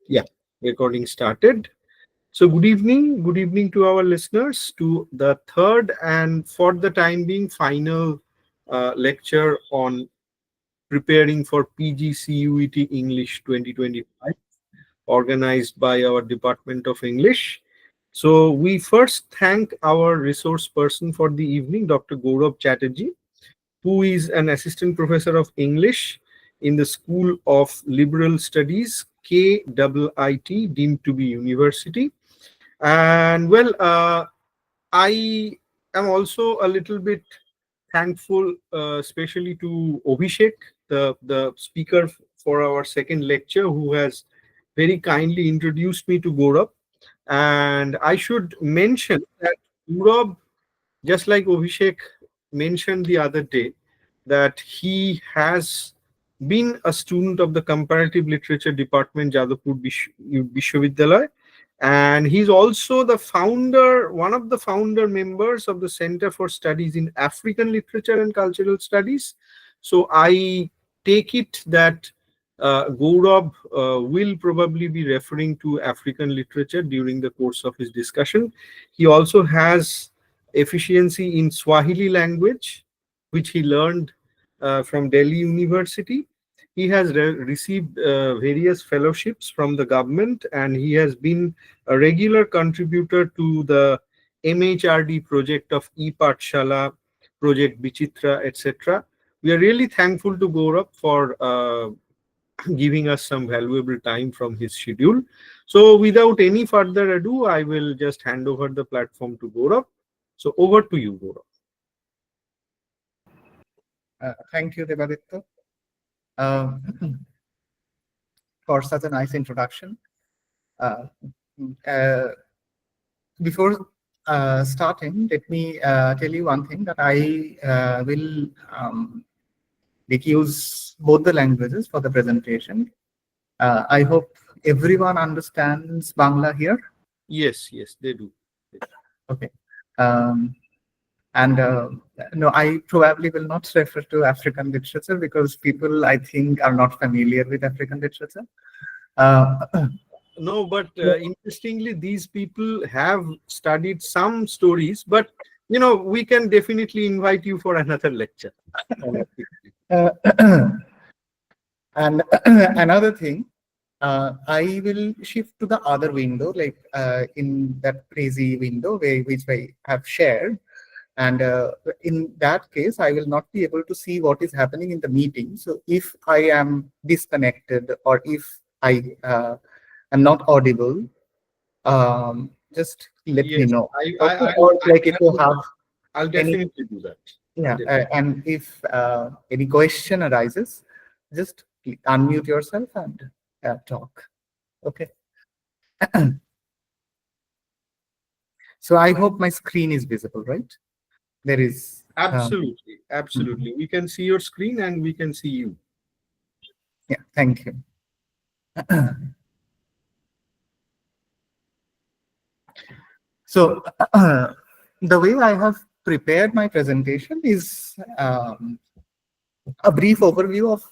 Yeah, recording started. So good evening to our listeners to the third and for the time being final lecture on preparing for PG CUET English 2025, organized by our Department of English. So we first thank our resource person for the evening, Dr. Chatterjee, who is an assistant professor of English in the School of Liberal Studies, KIIT, deemed to be university. And well, I am also a little bit thankful, especially to Abhishek, the speaker for our second lecture, who has very kindly introduced me to Gaurav. And I should mention that Gaurav, just like Abhishek mentioned the other day, that he has been a student of the Comparative Literature Department, Jadavpur Vishwavidyalaya, and he's also the founder, one of the founder members of the Center for Studies in African Literature and Cultural Studies. So I take it that Gaurav will probably be referring to African literature during the course of his discussion. He also has efficiency in Swahili language, which he learned from Delhi University. He has received various fellowships from the government, and he has been a regular contributor to the MHRD project of ePathshala, Project Bichitra, etc. We are really thankful to Gaurav for giving us some valuable time from his schedule. So without any further ado, I will just hand over the platform to Gaurav. So over to you, Gaurav. Thank you, Devaditya, uh, for such a nice introduction. Uh, uh, Before starting, let me tell you one thing that I will use both the languages for the presentation. I hope everyone understands Bangla here. Yes, they do. Okay. And no, I probably will not refer to African literature because people, I think, are not familiar with African literature. No, but interestingly, these people have studied some stories, but we can definitely invite you for another lecture. Uh, and another thing, I will shift to the other window, like in that crazy window which I have shared. And in that case, I will not be able to see what is happening in the meeting. So if I am disconnected or if I am not audible, just let me know. Or like if you have, I'll definitely do that. Yeah, and if any question arises, just unmute yourself and talk. Okay. So I hope my screen is visible, right? There is. Absolutely. We can see your screen and we can see you. Yeah, thank you. So the way I have prepared my presentation is a brief overview of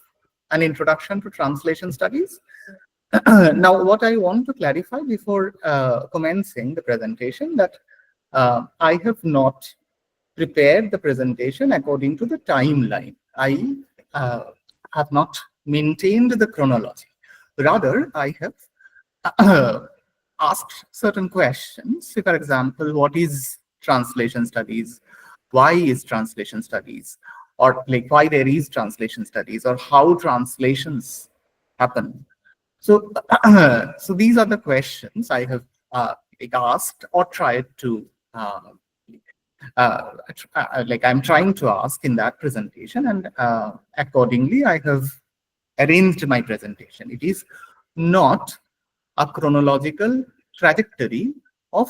an introduction to translation studies. Now, what I want to clarify before commencing the presentation that I have not prepared the presentation according to the timeline. I have not maintained the chronology. Rather, I have asked certain questions. For example, what is translation studies? Why is translation studies? Or like why there is translation studies, or how translations happen. So, so these are the questions I have asked or tried to like I'm trying to ask in that presentation, and accordingly I have arranged my presentation. It is not a chronological trajectory of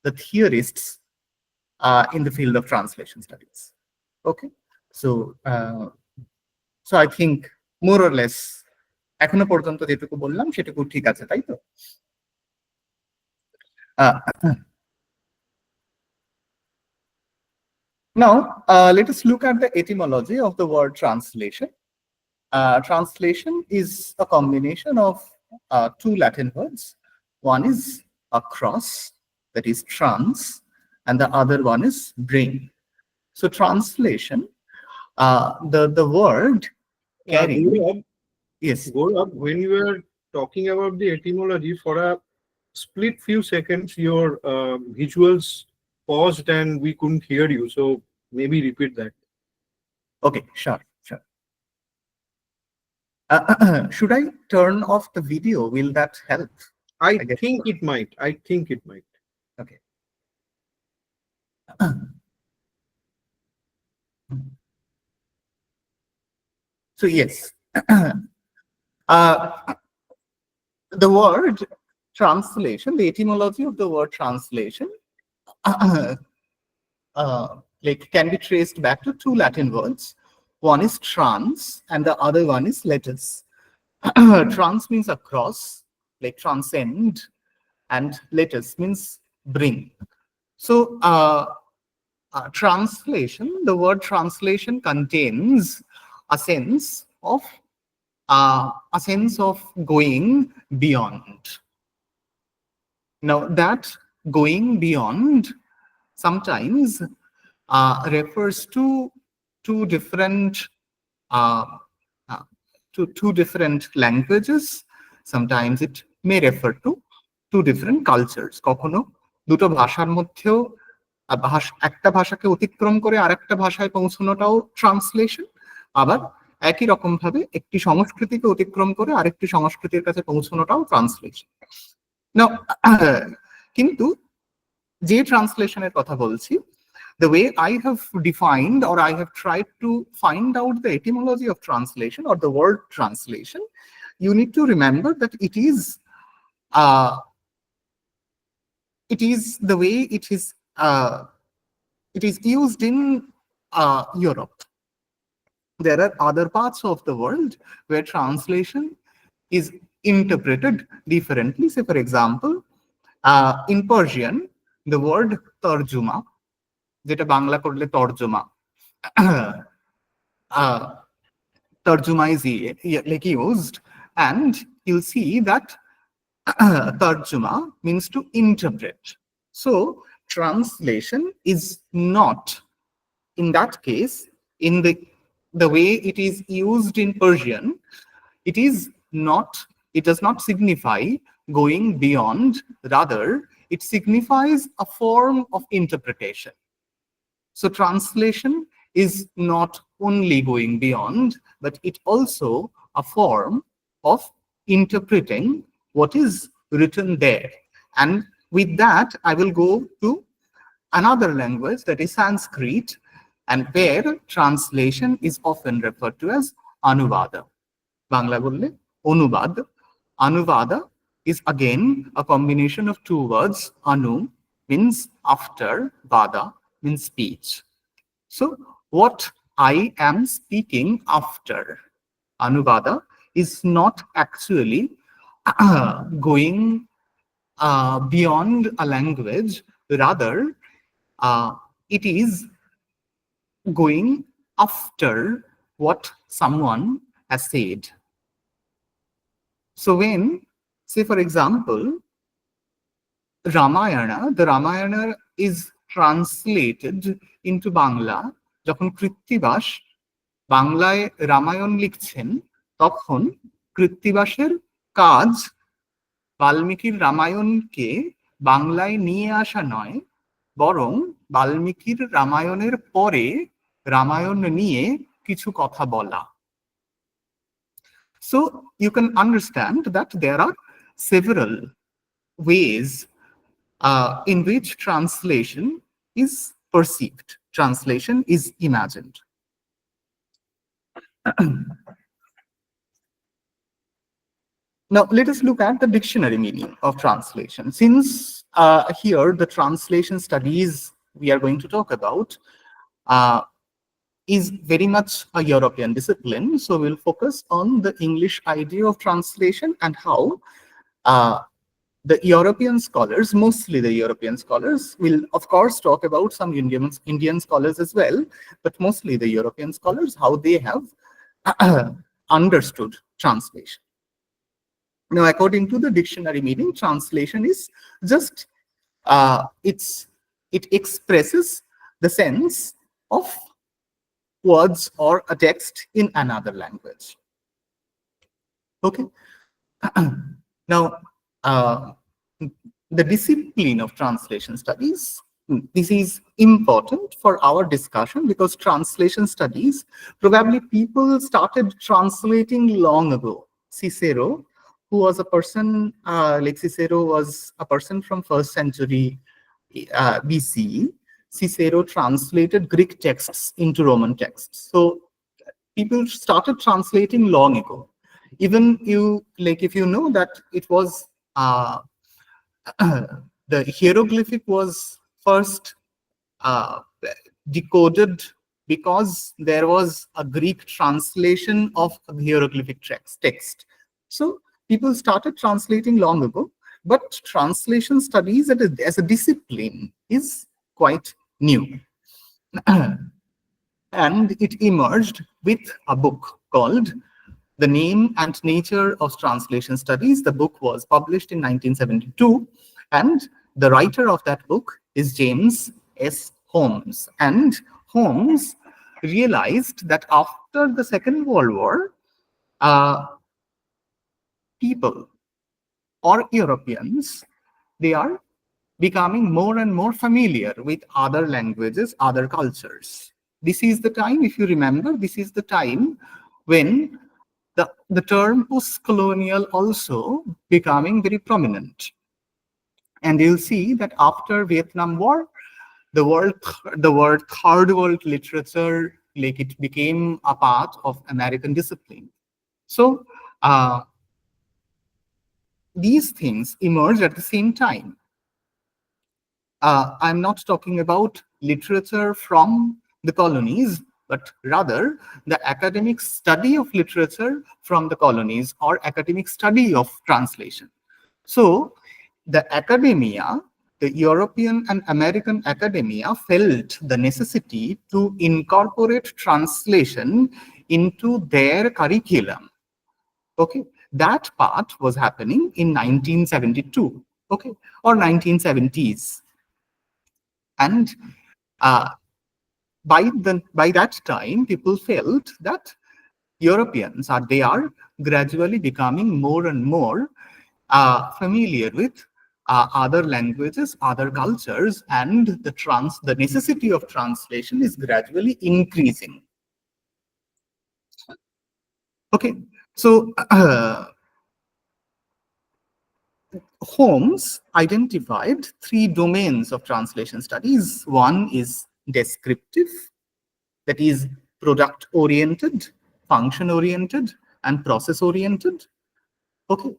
the theorists in the field of translation studies. Okay, so so I think more or less এখনো পর্যন্ত যেটুকু বললাম সেটুকু ঠিক আছে, তাই তো? Now, let us look at the etymology of the word translation. Translation is a combination of two Latin words. One is across, that is trans, and the other one is bring. So translation, the word carrying, Gaurav, yes. Gaurav, when you were talking about the etymology, for a split few seconds, your visuals paused and we couldn't hear you. So maybe repeat that. Okay, sure, sure. Should I turn off the video? Will that help? I I guess think so. it might. I think it might. Okay. So yes, uh, the word translation, the etymology of the word translation, like can be traced back to two Latin words. One is trans, and the other one is letters. Trans means across, like transcend, and letters means bring. So translation, the word translation contains a sense of going beyond. Now that going beyond sometimes refers to two different uh, uh, two different languages. Sometimes it may refer to two different cultures. কখনো দুটো ভাষার মধ্যেও একটা ভাষাকে অতিক্রম করে আরেকটা ভাষায় পৌঁছানোটাও ট্রান্সলেশন, আবার একই রকম ভাবে একটি সংস্কৃতিকে অতিক্রম করে আরেকটি সংস্কৃতির কাছে পৌঁছানোটাও ট্রান্সলেশন। নাও কিন্তু যে ট্রান্সলেশনের কথা বলছি, the way I have defined or I have tried to find out the etymology of translation or the word translation, you need to remember that uh, it is the way it is used in Europe. There are other parts of the world where translation is interpreted differently. Say, for example, in Persian, the word tarjuma, যেটা বাংলা করলে তর্জমা, tarjuma is like used, and you'll see that tarjuma means to interpret. So translation is not, in that case, in the way it is used in Persian, it is not, it does not signify going beyond, rather it signifies a form of interpretation. So translation is not only going beyond, but it also a form of interpreting what is written there. And with that, I will go to another language, that is Sanskrit, and where translation is often referred to as Anuvada. Bangla bolle Anubad. Anuvada is again a combination of two words. Anu means after, Vada means speech. So what I am speaking after, Anuvada, is not actually going beyond a language, rather it is going after what someone has said. So when, say for example, Ramayana, the Ramayana is translated into Bangla, যখন কৃত্তিবাস বাংলায় রামায়ণ লিখছেন, তখন কৃত্তিবাসের কাজ বাল্মীকির রামায়ণকে বাংলায় নিয়ে আসা নয়, বরং বাল্মীকির রামায়ণের পরে রামায়ণ নিয়ে কিছু কথা বলা। So you can understand that there are several ways in which translation is perceived, translation is imagined. Now, let us look at the dictionary meaning of translation. Since here the translation studies we are going to talk about is very much a European discipline, so we'll focus on the English idea of translation and how the European scholars, mostly the European scholars, will of course talk about some Indian scholars as well, but mostly the European scholars, how they have understood translation. Now, according to the dictionary meaning, translation is just it expresses the sense of words or a text in another language. Okay. Now, uh, the discipline of translation studies, this is important for our discussion because translation studies, probably people started translating long ago. Cicero, who was a person, like Cicero was a person from 1st century BC. Cicero translated Greek texts into Roman texts. So people started translating long ago. Even you, like, if you know that it was the hieroglyphic was first uh, decoded because there was a Greek translation of a hieroglyphic text. So people started translating long ago, but translation studies as a discipline is quite new. And it emerged with a book called The Name and Nature of Translation Studies. The book was published in 1972, and the writer of that book is James S. Holmes. And Holmes realized that after the Second World War, uh, people or Europeans, they are becoming more and more familiar with other languages, other cultures. This is the time, if you remember, this is the time when the term post-colonial also becoming very prominent. And you'll see that after Vietnam War, the word third world literature, like, it became a part of American discipline. So these things emerge at the same time. I'm not talking about literature from the colonies, but rather the academic study of literature from the colonies or academic study of translation. So the academia, the European and American academia, felt the necessity to incorporate translation into their curriculum. Okay, that part was happening in 1972, okay, or 1970s. And by that time, people felt that Europeans are gradually becoming more and more familiar with other languages, other cultures, and the necessity of translation is gradually increasing. Okay, so Holmes identified three domains of translation studies. One is descriptive, that is product oriented, function oriented, and process oriented. Okay,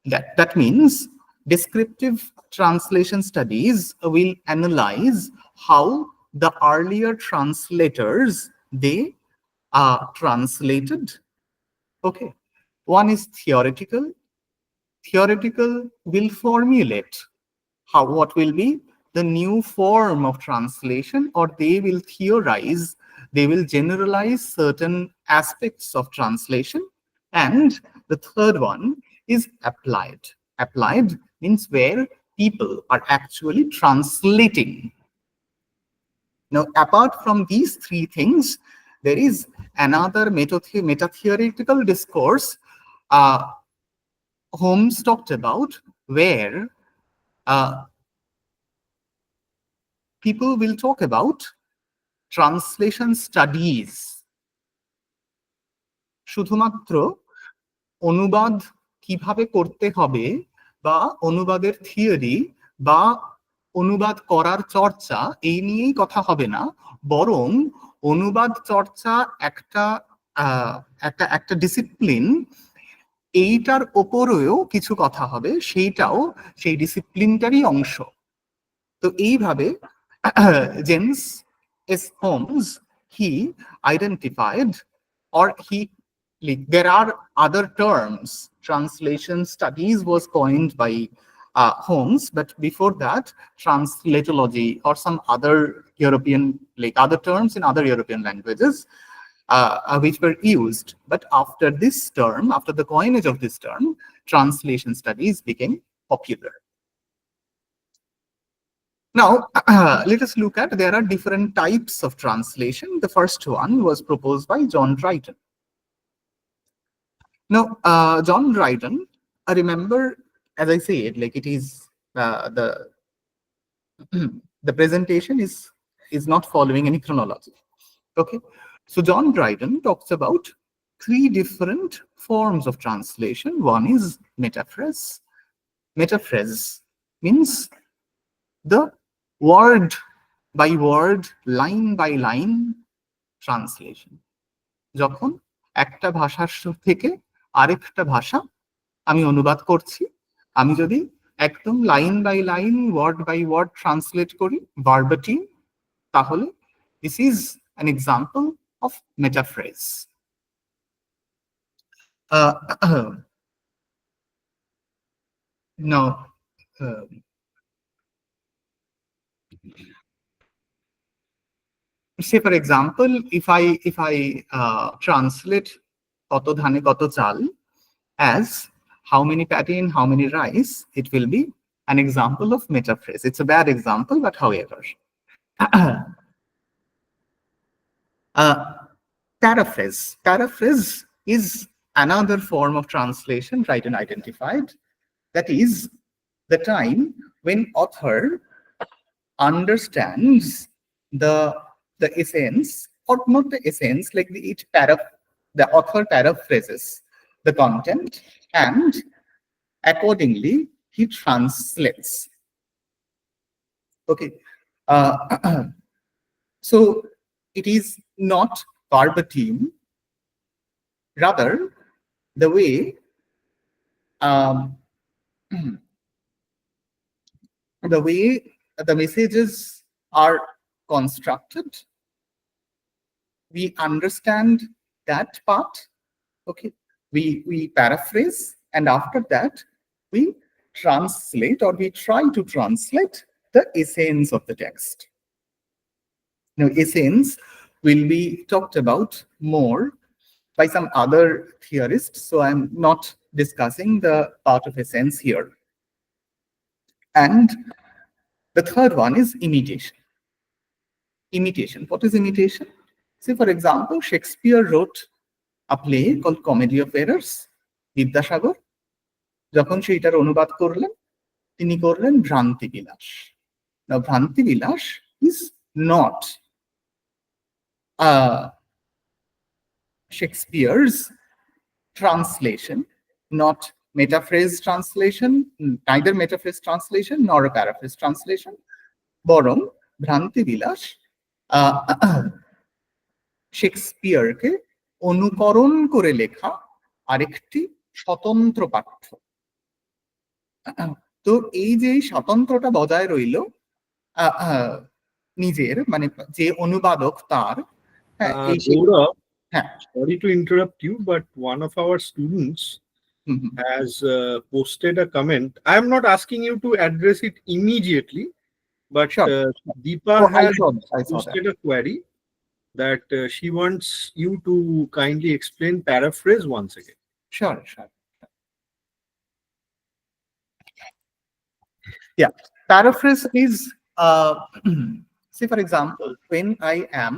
that means descriptive translation studies will analyze how the earlier translators, they translated. Okay, one is theoretical. Theoretical will formulate what will be the new form of translation, or they will theorize, they will generalize certain aspects of translation. And the third one is applied. Applied means where people are actually translating. Now, apart from these three things, there is another meta-theoretical discourse Holmes talked about, where people will talk about translation studies. শুধুমাত্র অনুবাদ কিভাবে করতে হবে বা অনুবাদের theory বা অনুবাদ করার চর্চা এই নিয়েই কথা হবে না, বরং অনুবাদ চর্চা একটা একটা ডিসিপ্লিন, এইটার ওপরেও কিছু কথা হবে, সেইটাও সেই ডিসিপ্লিনটারই অংশ। তো এইভাবে James S. Holmes, he identified, or there are other terms. Translation studies was coined by Holmes, but before that, translatology or some other European, other terms in other European languages, which were used. But after this term, after the coinage of this term, translation studies became popular. Now, let us look at, there are different types of translation. The first one was proposed by John Dryden. Now, John Dryden, I remember, as I said, like it is the the presentation is not following any chronology. Okay, so John Dryden talks about three different forms of translation. One is metaphrase. Metaphrase means the word by word, line by line translation. যখন একটা ভাষার থেকে আরেকটা ভাষা আমি অনুবাদ করছি, আমি যদি একদম line by line, word by word translate করি ভার্বাটিম, তাহলে this is an example of metaphrase. Now, say for example, if I translate koto dhane koto chal as how many patty and how many rice, it will be an example of metaphrase. It's a bad example, but however. Paraphrase. Paraphrase is another form of translation Dryden identified. That is the time when author understands the essence, or not the essence, like the author paraphrases the content and accordingly he translates. Okay, so it is not verbatim, rather the way the way the messages are constructed, we understand that part. Okay, we paraphrase, and after that we translate, or we try to translate the essence of the text. Now, essence will be talked about more by some other theorists, so I'm not discussing the part of essence here. And the third one is imitation. Imitation. What is imitation? Say, for example, Shakespeare wrote a play called Comedy of Errors, Vidyasagar যখন সেইটার অনুবাদ করলেন, তিনি করলেন ভ্রান্তি বিলাস। Now, ভ্রান্তি বিলাস is not Shakespeare's translation, not metaphrase translation, neither metaphrase translation nor a paraphrase translation. বরং ভ্রান্তি বিলাস শেক্সপিয়ারকে অনুকরণ করে লেখা আরেকটি স্বতন্ত্র পাঠ্য। তো এই যে স্বতন্ত্রটা বজায় রইল নিজের, মানে যে অনুবাদক তার। Gourab, sorry to interrupt you, but one of our students has posted a comment. I am not asking you to address it immediately, but Deepa has posted a query that she wants you to kindly explain paraphrase once again. Sure. Yeah, paraphrase is, say for example, when I am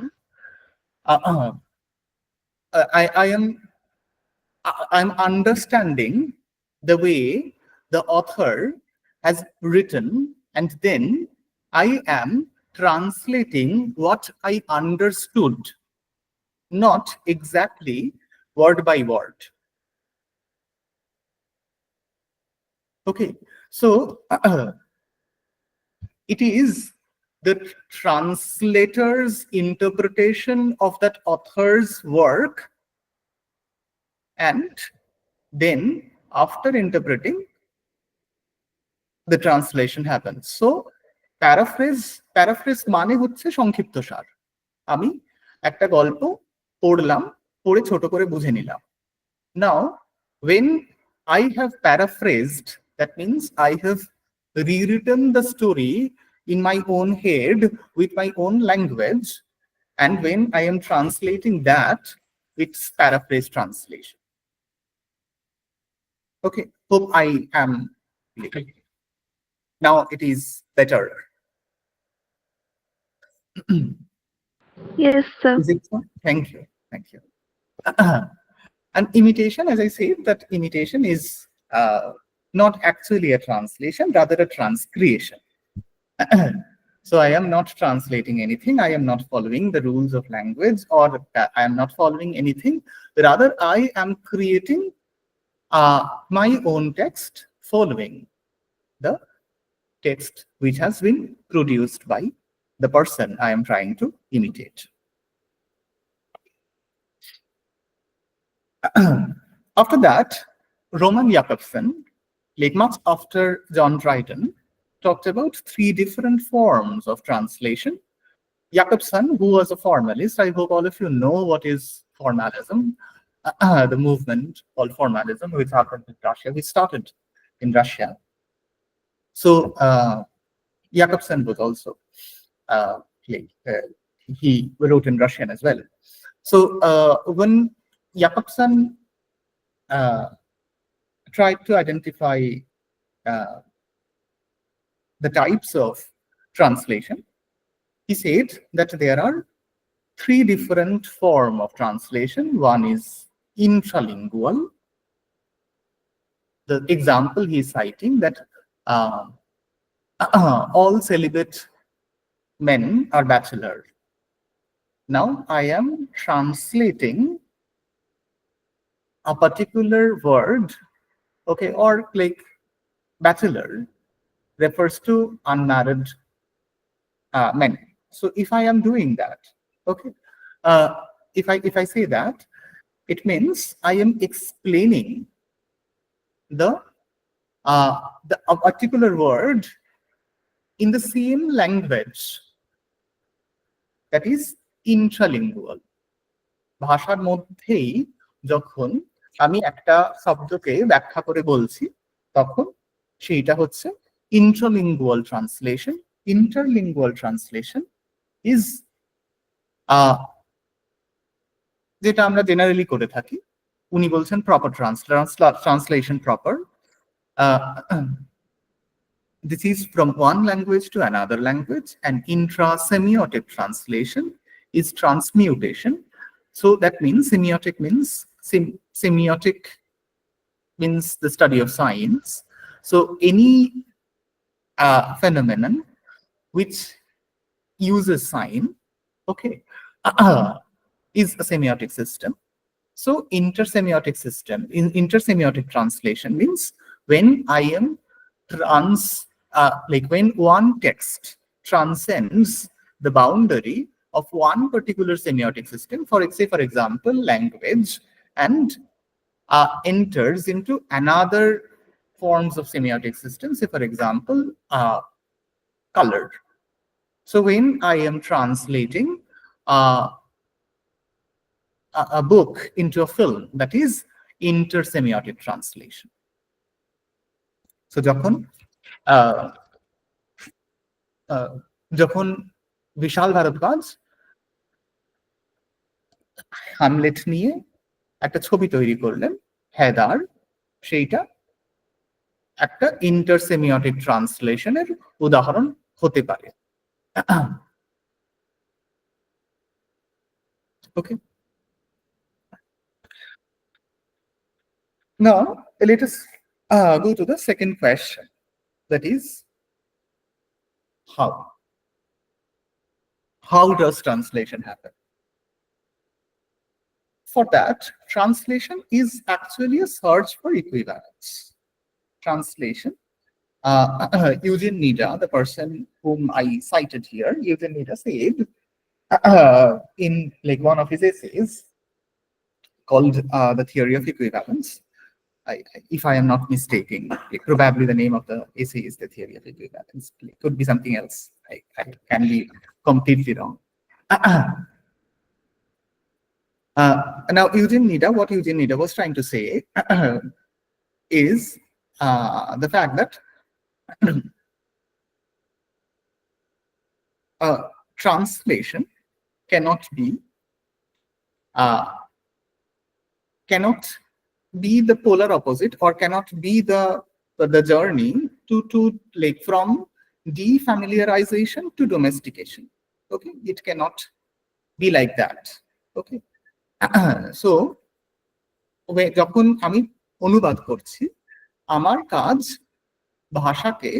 I'm understanding the way the author has written, and then I am translating what I understood, not exactly word by word. Okay, so it is the translator's interpretation of that author's work, and then after interpreting, the translation happens. So paraphrase মানে হচ্ছে সংক্ষিপ্তসার। আমি একটা গল্প পড়লাম, পড়ে ছোট করে বুঝে নিলাম। Now, when I have paraphrased, that means I have rewritten the story in my own head with my own language, and when I am translating that, it's paraphrase translation. Okay, Hope I am now it is better. Yes, sir. Is it so? Thank you. Thank you. And imitation, as I said, that imitation is not actually a translation, rather a transcreation. So I am not translating anything. I am not following the rules of language, or I am not following anything. Rather, I am creating my own text following the text which has been produced by the person I am trying to imitate. After that, Roman Jakobson, like much after John Dryden, talked about three different forms of translation. Jakobson, who was a formalist, I hope all of you know what is formalism, the movement called formalism, which happened in Russia. We started in Russia. So Jakobson was also, like, he wrote in Russian as well. So when Jakobson tried to identify uh, the types of translation, he said that there are three different forms of translation. One is intralingual. The example he is citing that all celibate men are bachelor. Now I am translating a particular word, okay, or like bachelor refers to unmarried men. So if I am doing that, okay, if I say that, it means I am explaining the a particular word in the same language that is intralingual. ভাষার মধ্যেই যখন আমি একটা শব্দকে ব্যাখ্যা করে বলছি, তখন সেইটা হচ্ছে intralingual translation. Interlingual translation is যেটা আমরা জেনারেলি করে থাকি। উনি বলছেন proper translation proper. This is from one language to another language, and intrasemiotic translation is transmutation. So that means semiotic means semiotic means the study of science. So any phenomenon which uses sign, okay, is a semiotic system. So intersemiotic translation means when I am like when one text transcends the boundary of one particular semiotic system, for example, language, and enters into another forms of semiotic system, say for example, color. So when I am translating a book into a film, that is intersemiotic translation. So যখন বিশাল Bhardwaj Hamlet নিয়ে একটা ছবি তৈরি করলেন, হেদার, সেইটা একটা ইন্টারসেমিওটিক ট্রান্সলেশনের উদাহরণ হতে পারে। Okay. Now let us go to the second question, that is how. How does translation happen? For that, translation is actually a search for equivalence. Translation, Eugene Nida, the person whom I cited here, Eugene Nida said in like one of his essays called The Theory of Equivalence, if I am not mistaken, probably the name of the essay is The Theory of Equivalence. It could be something else. I can be completely wrong. Now, what Eugene Nida was trying to say is the fact that translation cannot be the polar opposite, or cannot be the journey to like from defamiliarization to domestication. Okay, it cannot be like that. Okay, so যখন আমি অনুবাদ করছি, আমার কাজ ভাষাকে,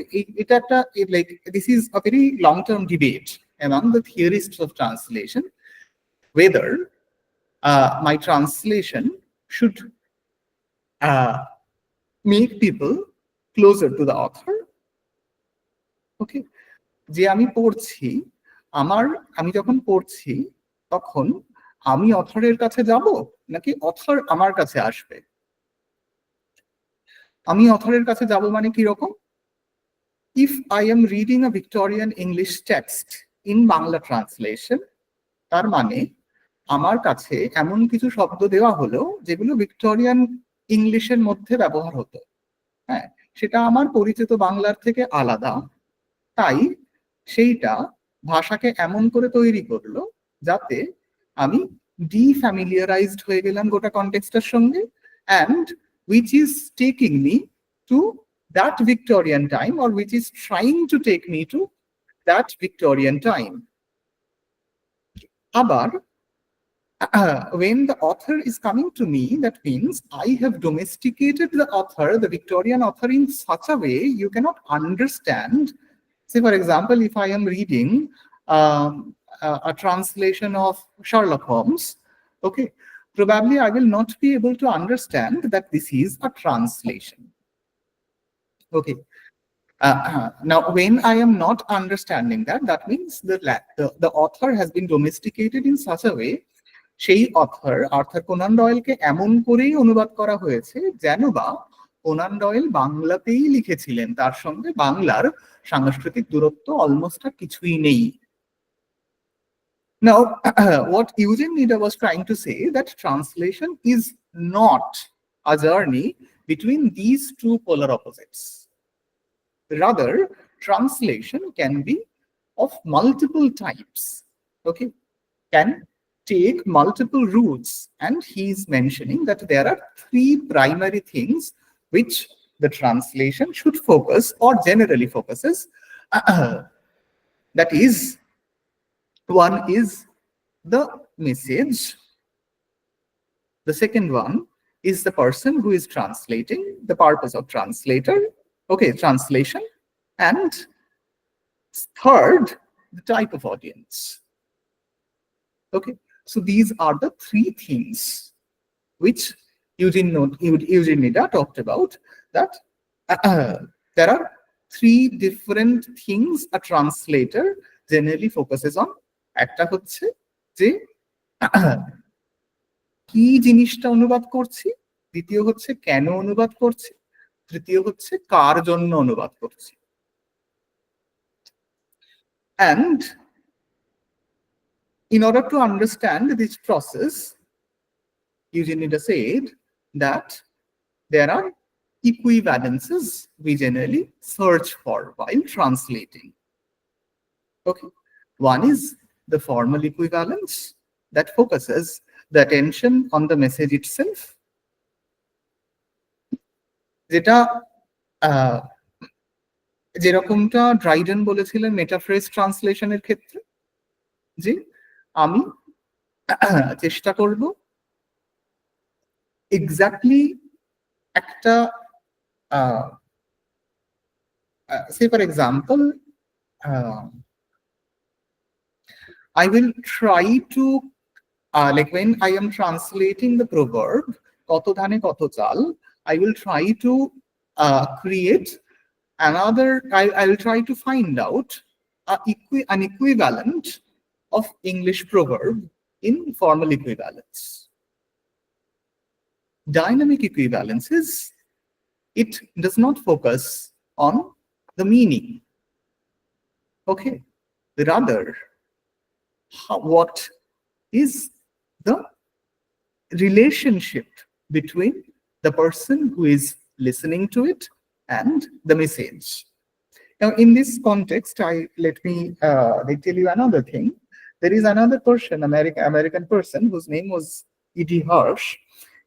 এটা একটা like this is a very long term debate among the theorists of translation, whether my translation should make people closer to the author. ওকে, যে আমি পড়ছি, আমি যখন পড়ছি তখন আমি অথরের কাছে যাব নাকি অথর আমার কাছে আসবে? আমি অথরের কাছে যাব মানে কি রকম? If I am reading a Victorian English text in Bangla translation, তার মানে আমার কাছে এমন কিছু শব্দ দেওয়া হলো যেগুলো ভিক্টোরিয়ান ইংলিশের মধ্যে ব্যবহার হতো। হ্যাঁ, সেটা আমার পরিচিত বাংলার থেকে আলাদা, তাই সেইটা ভাষাকে এমন করে তৈরি করলো যাতে আমি ডিফ্যামিলিয়ারাইজড হয়ে গেলাম গোটা কনটেক্সটের সঙ্গে, and which is taking me to that Victorian time, or which is trying to take me to that Victorian time. আবার when the author is coming to me, that means I have domesticated the author, the Victorian author, in such a way you cannot understand. Say, for example, if I am reading a translation of Sherlock Holmes, okay, probably I will not be able to understand that this is a translation. Okay. Now, when I am not understanding that, that means the author has been domesticated in such a way, সেই author Arthur Conan ডয়েলকে এমন করেই অনুবাদ করা হয়েছে যেন বা Conan Doyle বাংলাতেই লিখেছিলেন, তার সঙ্গে বাংলার সাংস্কৃতিক দূরত্ব অলমোস্ট আর কিছুই নেই। Now, what Eugene Nida was trying to say, that translation is not a journey between these two polar opposites. Rather, translation can be of multiple types, okay, can take multiple routes, and he is mentioning that there are three primary things which the translation should focus, or generally focuses. That is, one is the message, the second one is the person who is translating, the purpose of translator, okay, translation, and third, the type of audience. Okay, so these are the three things which Eugene Nida talked about, that there are three different things a translator generally focuses on. একটা হচ্ছে যে কি জিনিসটা অনুবাদ করছি, দ্বিতীয় হচ্ছে কেন অনুবাদ করছি, তৃতীয় হচ্ছে কার জন্য অনুবাদ করছি। And in order to understand this process, Eugene Nida said that there are equivalences we generally search for while translating. Okay, one is the formal equivalence that focuses the attention on the message itself, যেটা যেরকমটা Dryden বলেছিলেন মেটাফ্রেজ ট্রান্সলেশনের ক্ষেত্রে, যে আমি চেষ্টা করব exactly একটা say for example, I will try to like when I am translating the proverb koto dhane koto chal, I will try to create another, I will try to find out an equivalent of English proverb in formal equivalence. Dynamic equivalences, it does not focus on the meaning. Okay, rather, what is the relationship between the person who is listening to it and the message. Now, in this context, let me tell you another thing. There is another person, American person, whose name was E.D. Hirsch.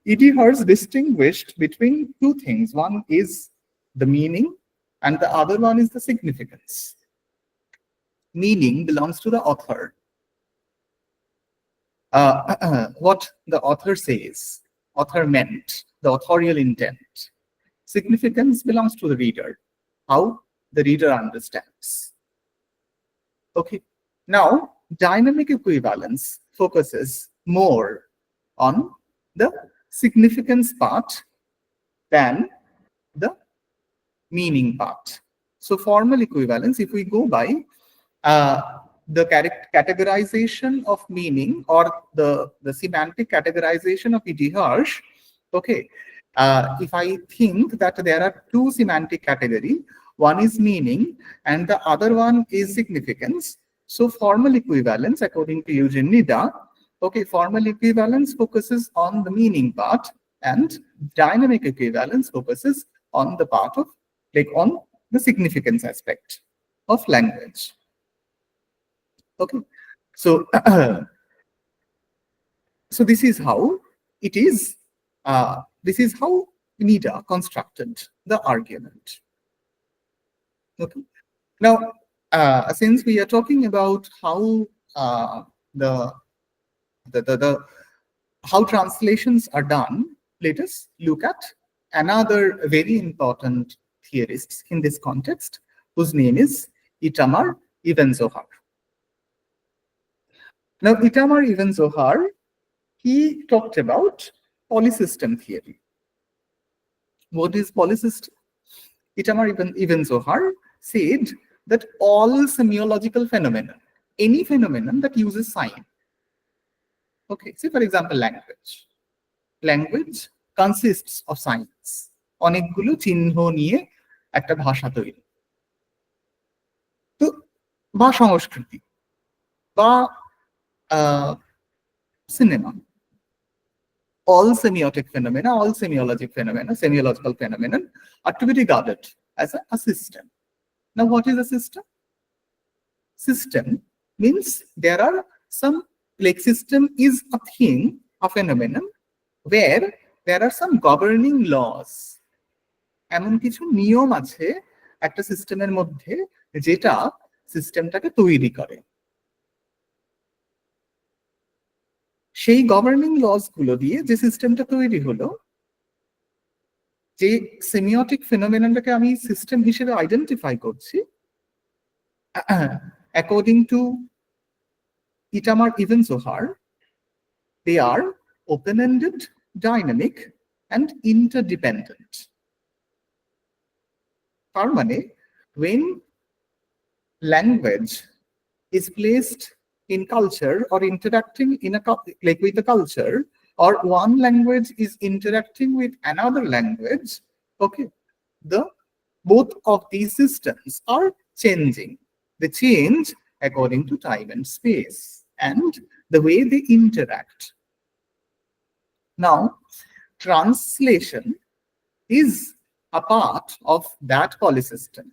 E.T. Hurst distinguished between two things. One is the meaning, and the other one is the significance. Meaning belongs to the author. What the author says, author meant, the authorial intent. Significance belongs to the reader, how the reader understands. Okay. Now, dynamic equivalence focuses more on the significance part than the meaning part. So formal equivalence, if we go by uh, the categorization of meaning, or the semantic categorization of E.T. Hirsch, okay, if I think that there are two semantic categories, one is meaning and the other one is significance. So formal equivalence, according to Eugene Nida, okay, formal equivalence focuses on the meaning part, and dynamic equivalence focuses on the part of, like, on the significance aspect of language. Okay, so so this is how it is. This is how Nida constructed the argument. Okay. Now, since we are talking about how the, the how translations are done, let us look at another very important theorist in this context, whose name is Itamar Ibn Zohar. Now, Itamar Ibn Zohar, he talked about polysystem theory. What is polysystem? Itamar Ibn Zohar said that all semiological phenomena, any phenomenon that uses sign, okay, say for example language. Language consists of signs. অনেকগুলো চিহ্ন নিয়ে একটা ভাষা তৈরি। তো বা সংস্কৃতি বা cinema, all semiotic phenomena, all semiological phenomena are to be regarded as a system. Now, what is a system? System means there are some, like, system is a thing, a phenomenon, where there are some governing laws. এমন কিছু নিয়ম আছে একটা সিস্টেমের মধ্যে যেটা সিস্টেমটাকে তৈরি করে। সেই গভর্নিং লস গুলো দিয়ে যে সিস্টেমটা তৈরি হলো, যে সেমিওটিক ফিনোমেননটাকে আমি সিস্টেম হিসেবে আইডেন্টিফাই করছি, according to Itamar Even Zohar, they are open-ended, dynamic, and interdependent. তার মানে, when language is placed in culture or interacting in a, like, with the culture, or one language is interacting with another language, okay, the both of these systems are changing. They change according to time and space and the way they interact. Now, translation is a part of that polysystem.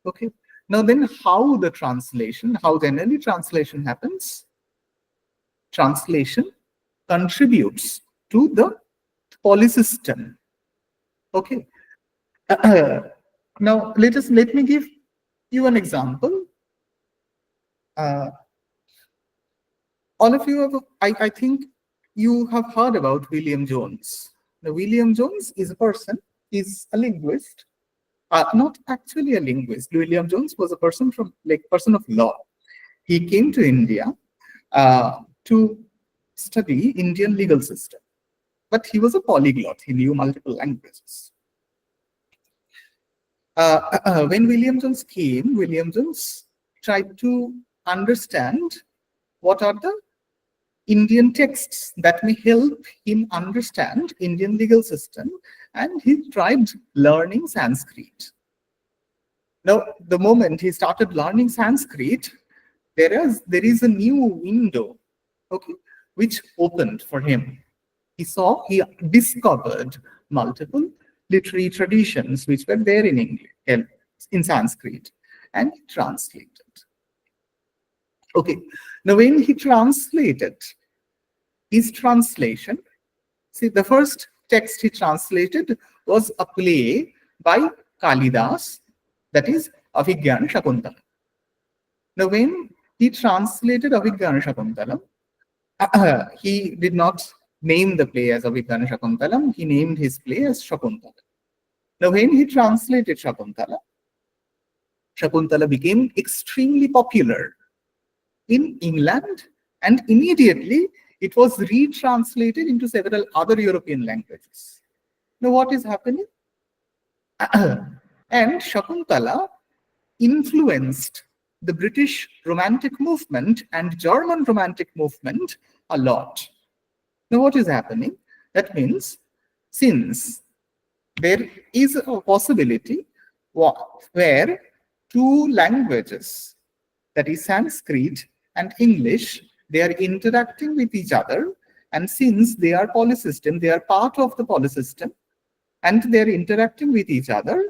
Okay. Now then, how generally translation happens? Translation contributes to the polysystem. Okay. Now let me give you an example. All of you have, I think you have heard about William Jones. Now, William Jones is a person, he's a linguist. Not actually a linguist. William Jones was a person from, like, person of law. He came to India to study Indian legal system, but he was a polyglot. He knew multiple languages. When William Jones came, William Jones tried to understand what are the Indian texts that may help him understand Indian legal system, and he tried learning Sanskrit. Now, the moment he started learning Sanskrit, there is a new window, okay, which opened for him. He discovered multiple literary traditions which were there in English, in Sanskrit, and he translated. Okay, now when he translated, his translation See, the first text he translated was a play by Kalidas, that is Abhigyana Shakuntala. Now, when he translated Abhigyana Shakuntalam, he did not name the play as Abhigyana Shakuntalam, he named his play as Shakuntala. Now, when he translated Shakuntala, Shakuntala became extremely popular in England, and immediately it was retranslated into several other European languages. Now, what is happening? And Shakuntala influenced the British Romantic movement and German Romantic movement a lot. Now, what is happening? That means, since there is a possibility where two languages, that is Sanskrit and English, they are interacting with each other, and since they are polysystem, they are part of the polysystem, and they are interacting with each other,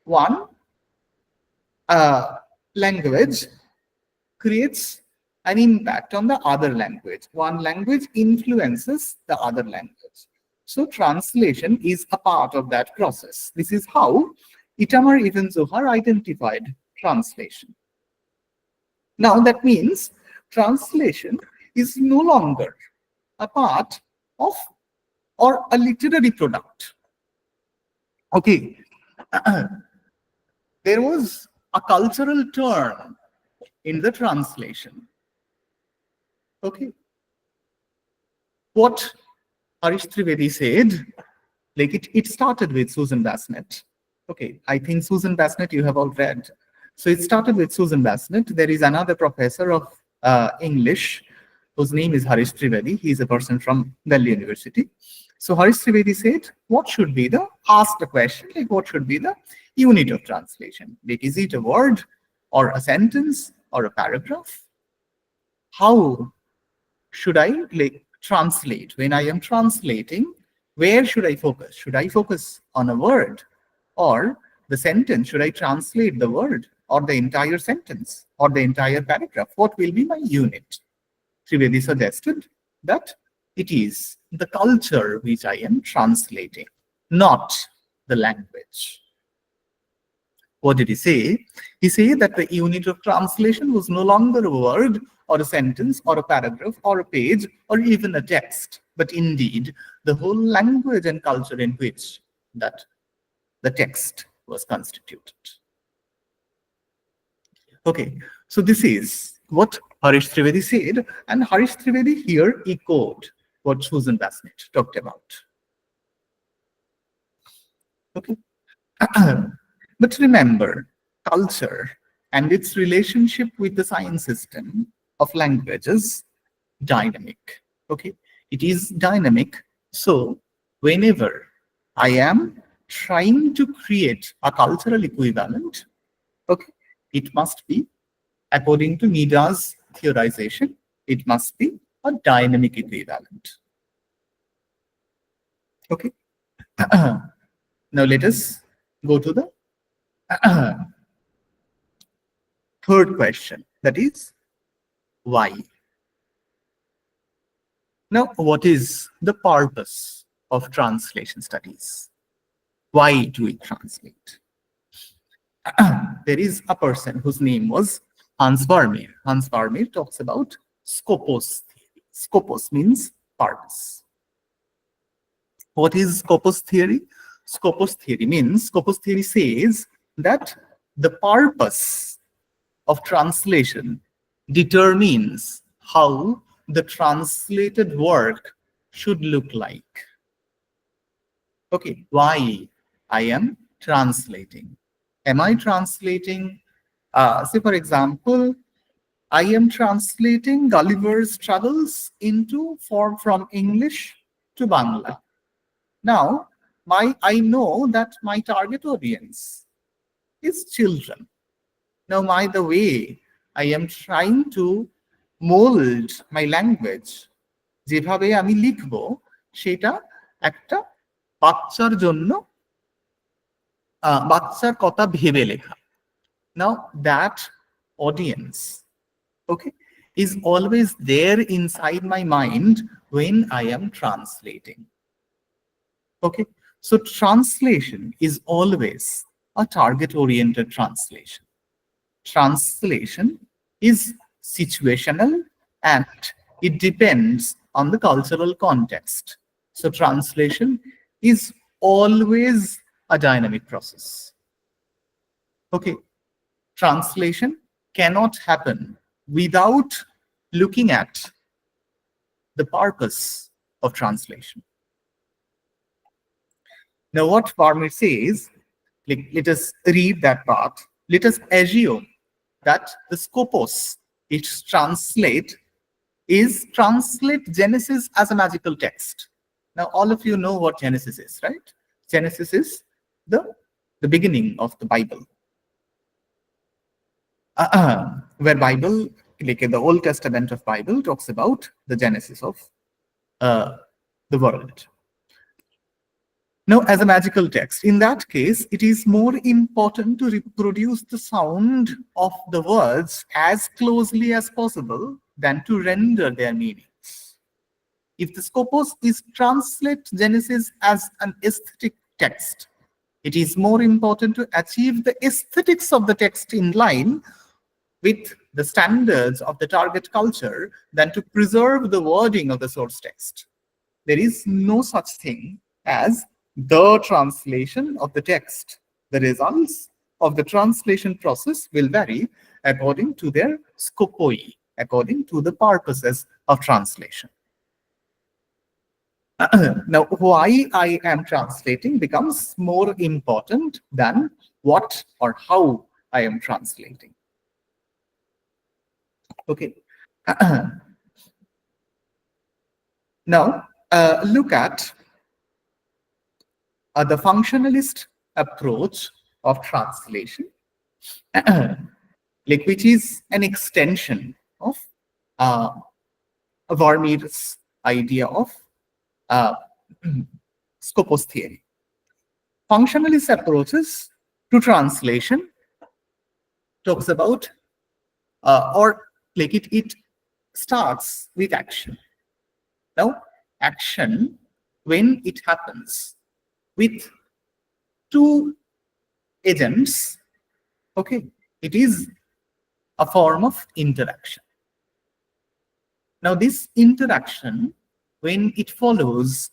one language creates an impact on the other language. One language influences the other language. So translation is a part of that process. This is how Itamar Ibn Zohar identified translation. Now that means translation is no longer a part of or a literary product. Okay. There was a cultural turn in the translation. Okay. What Harish Trivedi said, like it started with Susan Bassnett. Okay, I think Susan Bassnett you have all read. So it started with Susan Bassnett. There is another professor of English whose name is Harish Trivedi. He is a person from Delhi University. So Harish Trivedi said, what should be the, asked a question, like what should be the unit of translation? Like, is it a word or a sentence or a paragraph? How should I like translate? When I am translating, where should I focus? Should I focus on a word or the sentence? Should I translate the word or the entire sentence or the entire paragraph? What will be my unit? Trivedi suggested that it is the culture which I am translating, not the language. What did he say? He said that the unit of translation was no longer a word or a sentence or a paragraph or a page or even a text, but indeed the whole language and culture in which that the text was constituted. Okay, so this is what Harish Trivedi said, and Harish Trivedi here echoed what Susan Bassnett talked about. Okay. But remember, culture and its relationship with the science system of language is dynamic. Okay, it is dynamic. So whenever I am trying to create a cultural equivalent, okay, it must be, according to Nida's theorization, it must be a dynamic equivalent. Okay. Now let us go to the third question, that is why. Now, what is the purpose of translation studies? Why do we translate? There is a person whose name was Hans Vermeer. Hans Vermeer talks about scopus theory. Scopus means purpose. What is scopus theory? Scopus theory means, Scopus theory says that the purpose of translation determines how the translated work should look like. Okay, why I am translating? Am I translating, say for example, I am translating Gulliver's Travels into form from English to Bangla. Now, I know that my target audience is children. Now, the way I am trying to mold my language, যেভাবে আমি লিখবো সেটা একটা বাচ্চার জন্য বাচ্চার কথা ভেবে লেখা. Now, that audience, okay, is always there inside my mind when I am translating. Okay, so translation is always a target-oriented translation. Translation is situational and it depends on the cultural context. So translation is always a dynamic process. Okay, translation cannot happen without looking at the purpose of translation. Now, what Parmer says, let us read that part. Let us assume that the scopus is translate Genesis as a magical text. Now, all of you know what Genesis is, right? Genesis is the beginning of the Bible. Where Bible, like in the Old Testament of Bible, talks about the genesis of uh, the world. Now, as a magical text, in that case, it is more important to reproduce the sound of the words as closely as possible than to render their meanings. If the scopus is translate Genesis as an aesthetic text, it is more important to achieve the aesthetics of the text in line with the standards of the target culture than to preserve the wording of the source text. There is no such thing as the translation of the text. The results of the translation process will vary according to their scopoi, according to the purposes of translation. Now, why I am translating becomes more important than what or how I am translating. Okay. Now, look at the functionalist approach of translation, like which is an extension of uh, Vermeer's idea of uh, scopus theory. Functionalist approaches to translation talks about or like it starts with action. Now, action, when it happens with two agents, okay, it is a form of interaction. Now, this interaction, when it follows,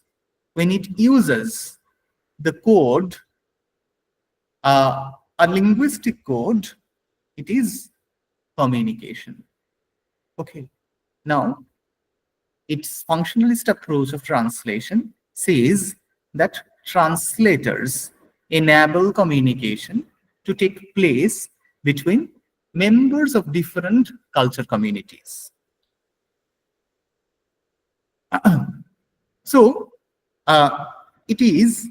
when it uses the code, a linguistic code, it is communication. Okay. Now, its functionalist approach of translation says that translators enable communication to take place between members of different culture communities. So, it is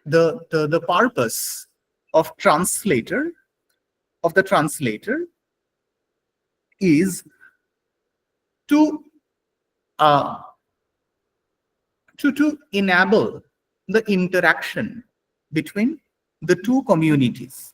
the purpose of the translator is to uh, to enable the interaction between the two communities.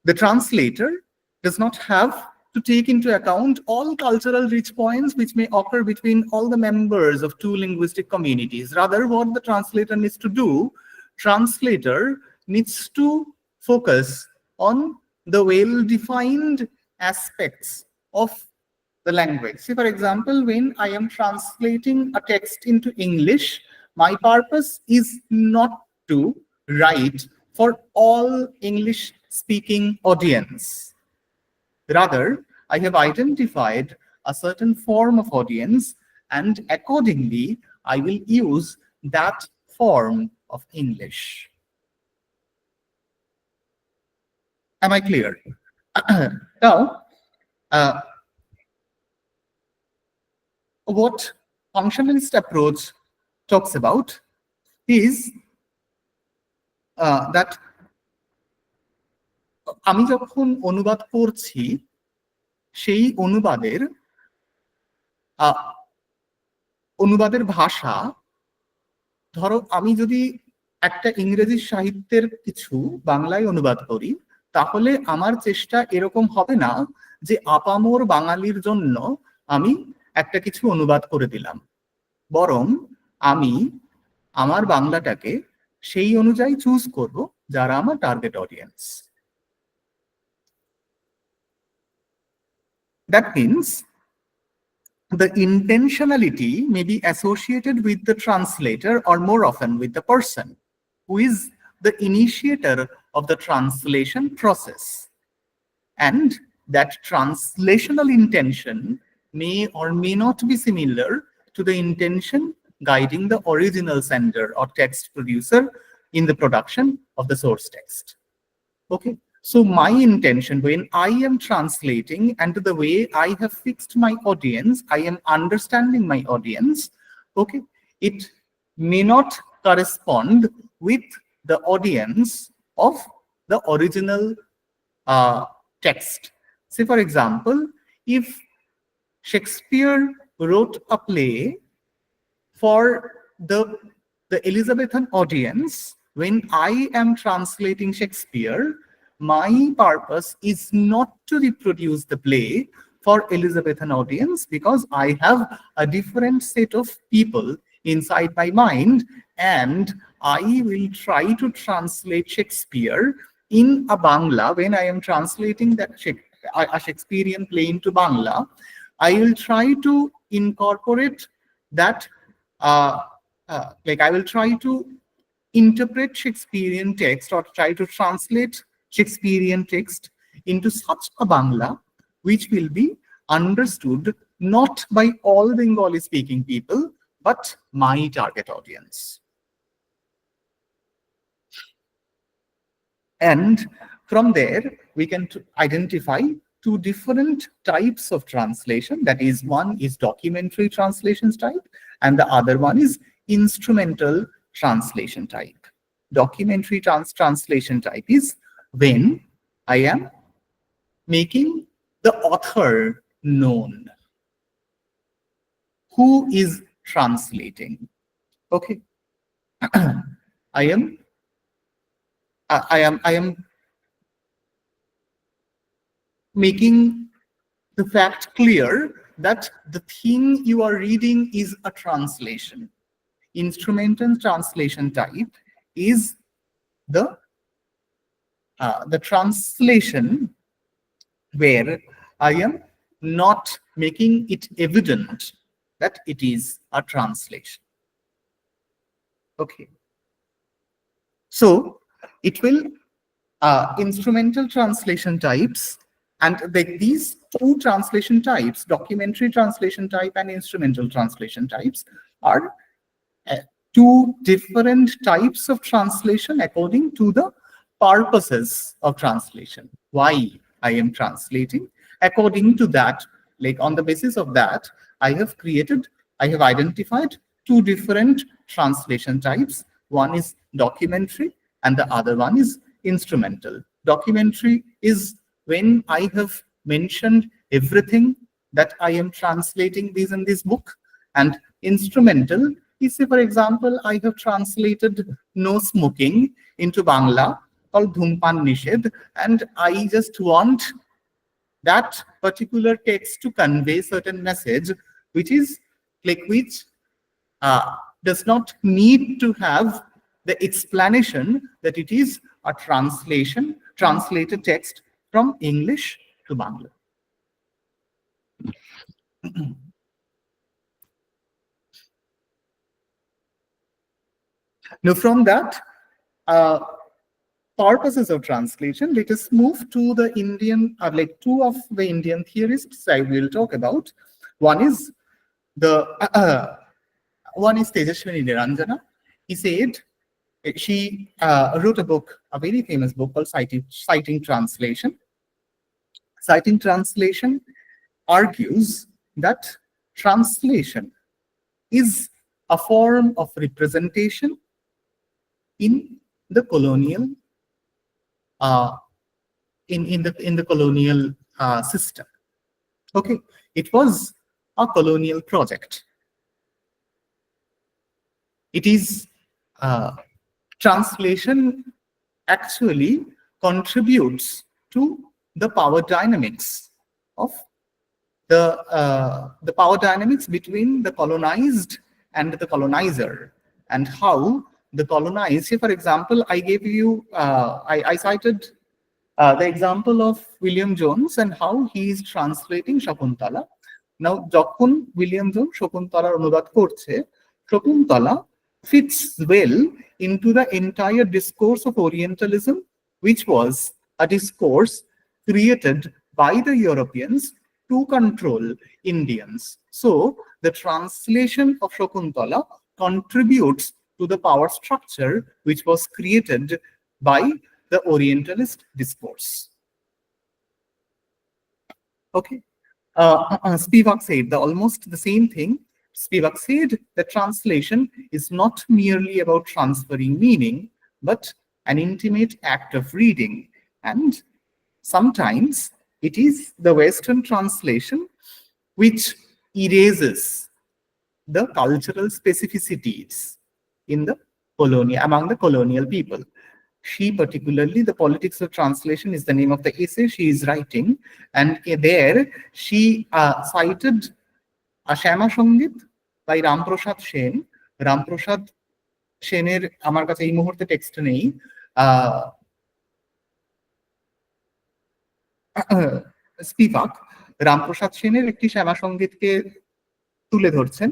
The translator does not have to take into account all cultural reach points which may occur between all the members of two linguistic communities. Rather, what the translator needs to do, translator needs to focus on the well-defined aspects of the language. See, for example, when I am translating a text into English, my purpose is not to write for all English-speaking audience. Rather, I have identified a certain form of audience, and accordingly, I will use that form of English. Am I clear? Now, what functionalist approach talks about is that আমি যখন অনুবাদ করছি সেই অনুবাদের ভাষা, ধরো আমি যদি একটা ইংরেজি সাহিত্যের কিছু বাংলায় অনুবাদ করি, তাহলে আমার চেষ্টা এরকম হবে না যে আপামর বাঙালির জন্য আমি একটা কিছু অনুবাদ করে দিলাম, বরং আমি আমার বাংলাটাকে সেই অনুযায়ী চুজ করব যারা আমার target audience. That means the intentionality may be associated with the translator or more often with the person who is the initiator of the translation process. And that translational intention may or may not be similar to the intention guiding the original sender or text producer in the production of the source text. Okay, so my intention when I am translating and the way I have fixed my audience, I am understanding my audience, okay, it may not correspond with the audience of the original text. Say, for example, if Shakespeare wrote a play for the Elizabethan audience, when I am translating Shakespeare, my purpose is not to reproduce the play for Elizabethan audience, because I have a different set of people inside my mind, and I will try to translate Shakespeare in a Bangla. When I am translating that a Shakespearean play into Bangla, I will try to incorporate that like I will try to interpret Shakespearean text or try to translate Shakespearean text into such a Bangla which will be understood not by all Bengali speaking people, but my target audience. And from there, we can identify two different types of translation. That is, one is documentary translations type, and the other one is instrumental translation type. Documentary translation type is when I am making the author known, who is translating. Okay, I am making the fact clear that the thing you are reading is a translation. Instrumental translation type is the translation where I am not making it evident that it is a translation. Okay, so it will instrumental translation types, and these two translation types, documentary translation type and instrumental translation types, are two different types of translation according to the purposes of translation. Why I am translating? According to that, like on the basis of that, I have identified two different translation types. One is documentary and the other one is instrumental. Documentary is when I have mentioned everything that I am translating this in this book, and instrumental is, say, for example, I have translated no smoking into Bangla called Dhumpan Nishedh, and I just want that particular text to convey certain message, which is like which does not need to have the explanation that it is a translated text from English to Bangla. Now, from that purposes of translation, let us move to the Indian, like two of the Indian theorists I will talk about. One is Tejaswini Niranjana. He said, she wrote a book, a very famous book called Citing Translation. Citing Translation argues that translation is a form of representation in the colonial in the colonial system. Okay, it was a colonial project. It is translation actually contributes to the power dynamics of the power dynamics between the colonized and the colonizer, and how the colonized. Say, for example, I gave you, I cited the example of William Jones and how he is translating Shakuntala. Now, যখন William zone শকুন্তলার অনুবাদ করছে, Shakuntala fits well into the entire discourse of Orientalism, which was a discourse created by the Europeans to control Indians. So, the translation of Shakuntala contributes to the power structure which was created by the Orientalist discourse. Okay. Spivak said almost the same thing. Spivak said that translation is not merely about transferring meaning, but an intimate act of reading. And sometimes it is the Western translation which erases the cultural specificities in the among the colonial people. She particularly, the politics of translation is the name of the essay she is writing, and there she cited a Shama Sangit by Ramprasad Sen. Ramprasad Sener আমার কাছে এই মুহূর্তে text নেই, Spivak Ramprasad সেনের একটি শ্যামা সঙ্গীতকে তুলে ধরছেন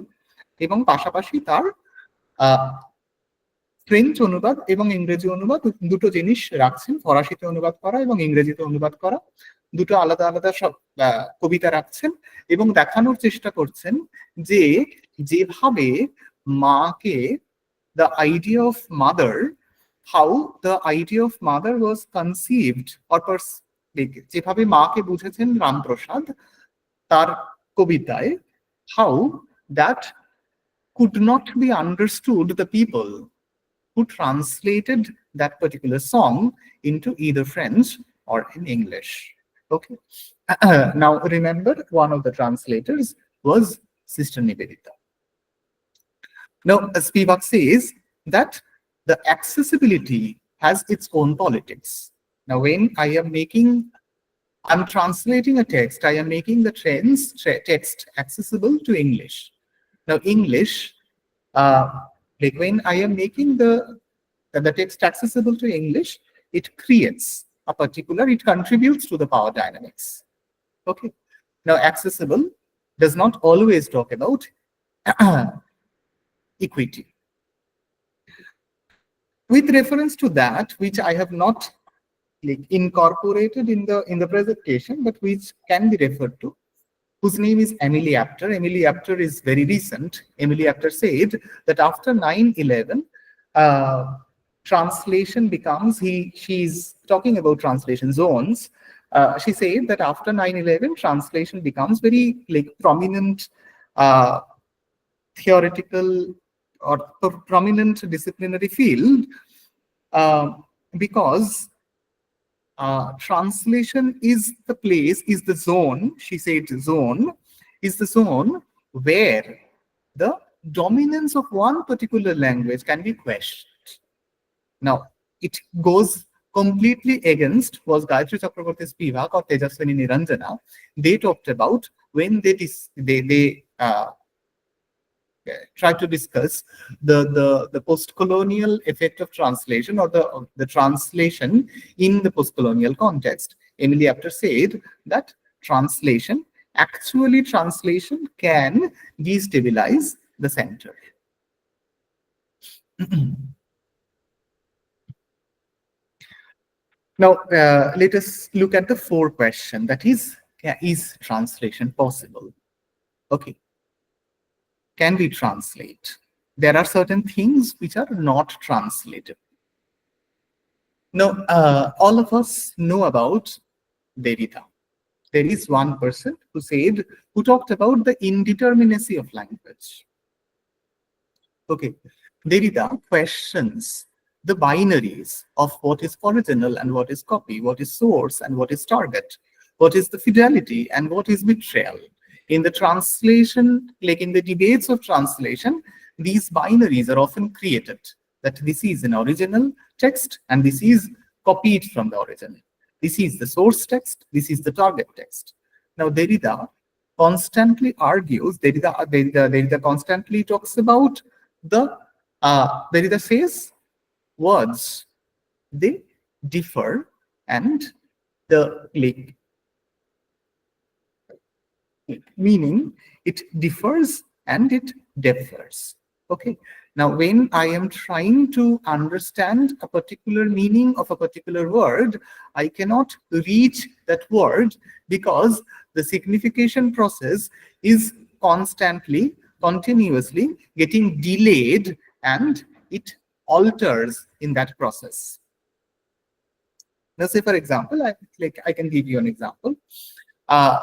এবং পাশাপাশি তার ফ্রেঞ্চ অনুবাদ এবং ইংরেজি অনুবাদ দুটো জিনিস রাখছেন, ফরাসিতে অনুবাদ করা এবং ইংরেজিতে অনুবাদ করা, দুটো আলাদা আলাদা সব কবিতা রাখছেন এবং দেখানোর চেষ্টা করছেন যে যেভাবে মাকে, the idea of mother, how the idea of mother was conceived or যেভাবে মাকে বুঝেছেন রামপ্রসাদ তার কবিতায়, how that could not be understood the people who translated that particular song into either French or in English. Okay. Now remember, one of the translators was Sister Nivedita. Now, Spivak says that the accessibility has its own politics. Now, when I'm translating a text, I am making the text accessible to English. Now, English, like when I am making the text accessible to English, it creates it contributes to the power dynamics. Okay. Now, accessible does not always talk about equity. With reference to that, which I have not incorporated in the presentation, but which can be referred to, whose name is Emily Apter. Emily Apter is very recent. Emily Apter said that after 9/11, translation becomes, she's talking about translation zones. She said that after 9/11, translation becomes very prominent theoretical or prominent disciplinary field because translation is the place, is the zone, she said zone, is the zone where the dominance of one particular language can be questioned. Now, it goes completely against was Gayatri Chakraborty Spivak or Tejaswini Niranjana. They talked about when they try to discuss the post-colonial effect of translation or the translation in the post-colonial context. Emily Apter said that translation can destabilize the center. Now, let us look at the fourth question, that is translation possible? Okay. Can we translate? There are certain things which are not translatable. Now, all of us know about Derrida. There is one person who talked about the indeterminacy of language. Okay, Derrida questions the binaries of what is original and what is copy, what is source and what is target, what is the fidelity and what is betrayal. In the translation, like in the debates of translation, these binaries are often created, that this is an original text and this is copied from the original. This is the source text, this is the target text. Now, Derrida constantly argues, Derrida constantly talks about Derrida says words, they differ and the like meaning it differs and it differs. Okay. Now, when I am trying to understand a particular meaning of a particular word, I cannot reach that word because the signification process is constantly, continuously getting delayed and it alters in that process. Now, say for example, I can give you an example. Uh,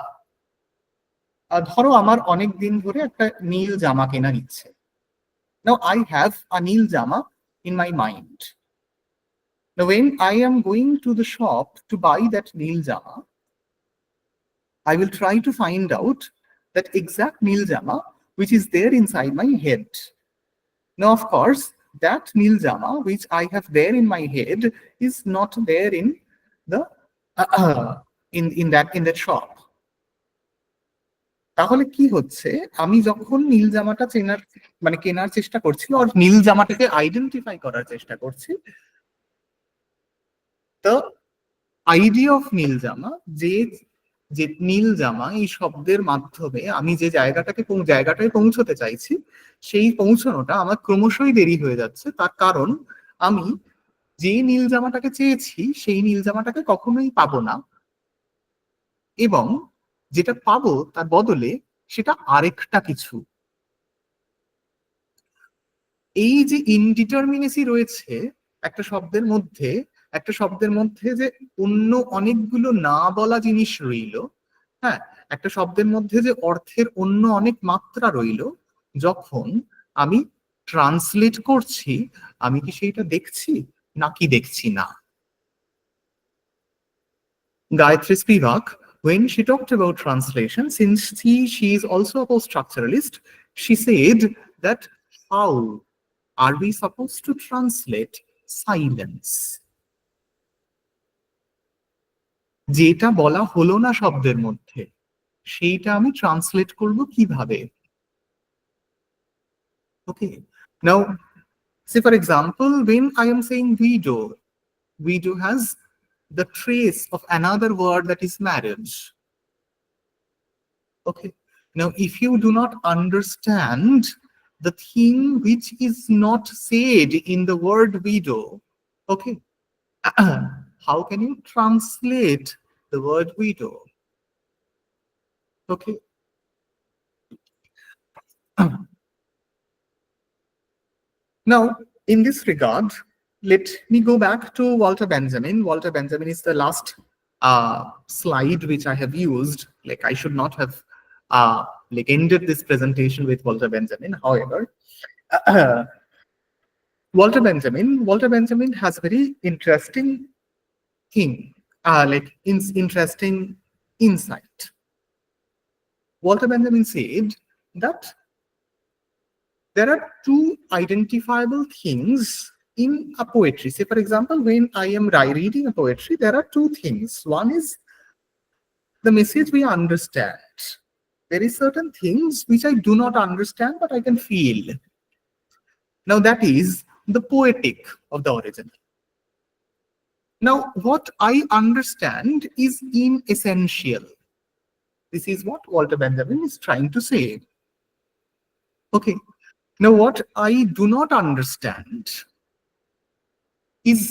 ধরো আমার অনেক দিন ধরে একটা নীল জামা কেনার ইচ্ছে। Now I have a নীল জামা in my mind. Now when I am going to the shop to buy that নীল জামা, I will try to find out that exact নীল জামা which is there inside my head. Now of course that নীল জামা which I have there in my head is not there in the in that shop. তাহলে কি হচ্ছে, আমি যখন নীল জামাটা কেনার চেষ্টা করছি আর নীল জামাটাকে আইডেন্টিফাই করার চেষ্টা করছি, তো আইডিয়া অফ নীল জামা, যে যে নীল জামা এই শব্দের মাধ্যমে আমি যে জায়গাটায় পৌঁছতে চাইছি, সেই পৌঁছানোটা আমার ক্রমশই দেরি হয়ে যাচ্ছে। তার কারণ আমি যে নীল জামাটাকে চেয়েছি সেই নীল জামাটাকে কখনোই পাবো না, এবং যেটা পাবো তার বদলে সেটা আরেকটা কিছু। এই যে ইনডিটারমিনেসি রয়েছে একটা শব্দের মধ্যে যে অন্য অনেকগুলো না বলা জিনিস রইল, হ্যাঁ, একটা শব্দের মধ্যে যে অর্থের অন্য অনেক মাত্রা রইল, যখন আমি ট্রান্সলেট করছি আমি কি সেইটা দেখছি নাকি দেখছি না? Gayatri Spivak, when she talked about translation, since she is also a post-structuralist, she said that how are we supposed to translate silence? যেটা বলা হলো না শব্দের মধ্যে, সেইটা আমি ট্রান্সলেট করব কিভাবে? Okay. Now, say for example, when I am saying widow has the trace of another word that is marriage. Okay. Now, if you do not understand the thing which is not said in the word widow, okay, how can you translate the word widow? Okay. Now, in this regard, let me go back to Walter Benjamin. Walter Benjamin is the last slide which I have used. Like, I should not have ended this presentation with Walter Benjamin. However, Walter Benjamin has a very interesting thing, interesting insight. Walter Benjamin said that there are two identifiable things in a poetry. Say, for example, when I am reading a poetry, there are two things. One is the message we understand. There is certain things which I do not understand, but I can feel. Now, that is the poetic of the original. Now, what I understand is inessential. This is what Walter Benjamin is trying to say. Okay. Now, what I do not understand is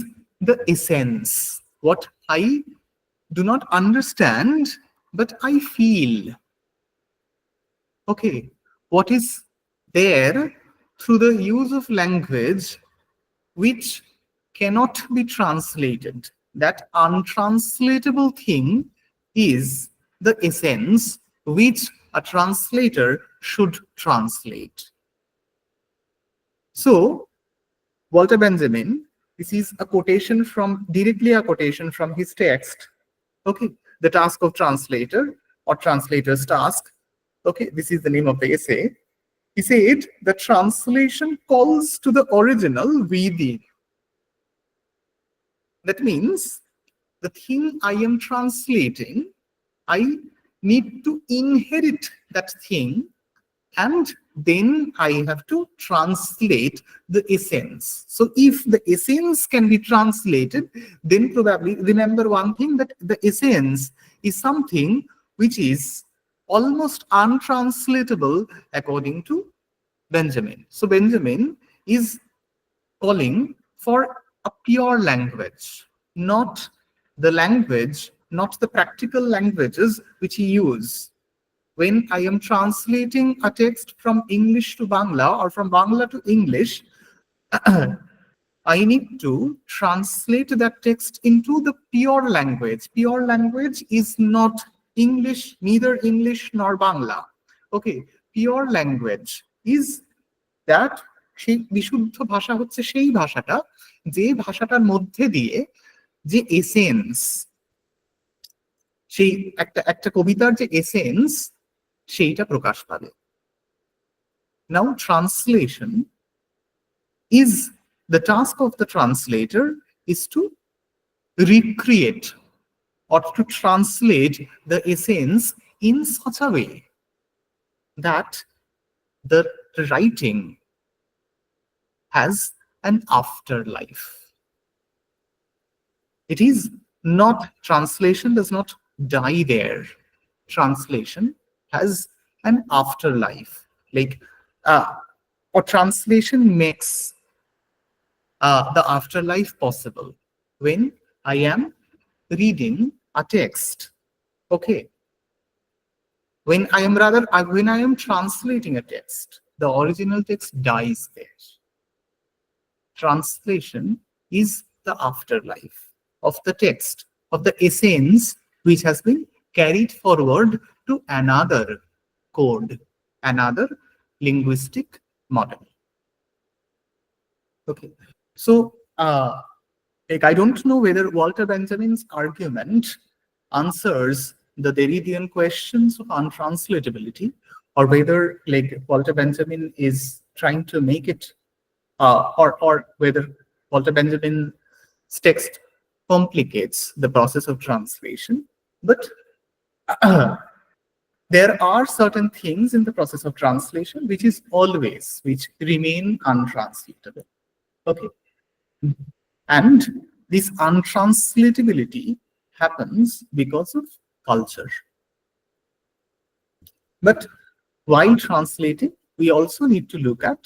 the essence. What I do not understand, but I feel. Okay. What is there through the use of language which cannot be translated. That untranslatable thing is the essence which a translator should translate. So, Walter Benjamin, this is a quotation directly a quotation from his text. Okay, the task of translator or translator's task. Okay, this is the name of the essay. He said, the translation calls to the original within. That means the thing I am translating, I need to inherit that thing, and then I have to translate the essence. So if the essence can be translated, then probably remember one thing, that the essence is something which is almost untranslatable according to Benjamin. So Benjamin is calling for a pure language, not the language, not the practical languages which he uses. When I am translating a text from English to Bangla or from Bangla to English, I need to translate that text into the pure language. Pure language is not English, neither English nor Bangla. Okay, pure language is that সেই বিশুদ্ধ ভাষা হচ্ছে সেই ভাষাটা, যে ভাষাটার মধ্যে দিয়ে যে এসেন্স, সেই একটা একটা কবিতার যে এসেন্স সেইটা প্রকাশ পাবে। নাও translation is the task of the translator is to recreate or to translate the essence in such a way that the writing has an afterlife. It is not, translation does not die there. Translation has an afterlife. Like, or translation makes the afterlife possible when I am reading a text. Okay. When I am translating a text, the original text dies there. Translation is the afterlife of the text, of the essence which has been carried forward to another code, another linguistic model. Okay. So, like, I don't know whether Walter Benjamin's argument answers the Derridian questions of untranslatability, or whether, like, Walter Benjamin is trying to make it, or whether Walter Benjamin's text complicates the process of translation. But there are certain things in the process of translation which remain untranslatable. Okay. And this untranslatability happens because of culture. But while translating, we also need to look at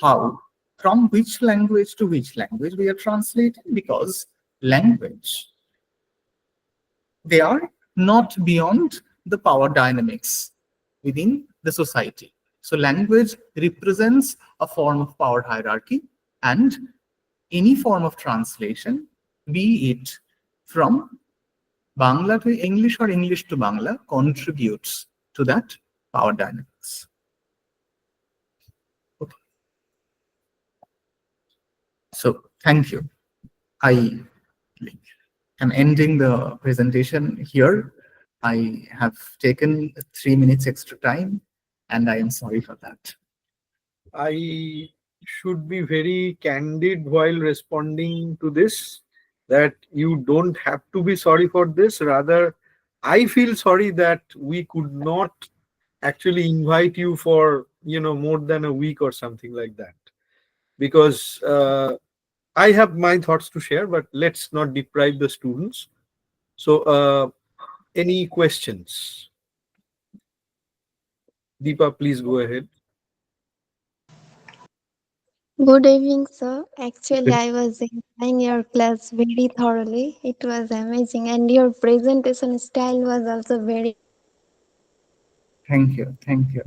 how, from which language to which language we are translating, because language, they are not beyond the power dynamics within the society. So language represents a form of power hierarchy, and any form of translation, be it from Bangla to English or English to Bangla, contributes to that power dynamics. Okay. So thank you. I am ending the presentation here. I have taken 3 minutes extra time, and I am sorry for that. I should be very candid while responding to this, that you don't have to be sorry for this. Rather, I feel sorry that we could not actually invite you for more than a week or something like that, because I have my thoughts to share, but let's not deprive the students. So any questions? Deepa, please go ahead. Good evening, sir. Actually, I was enjoying your class very thoroughly. It was amazing, and your presentation style was also very. Thank you. Thank you.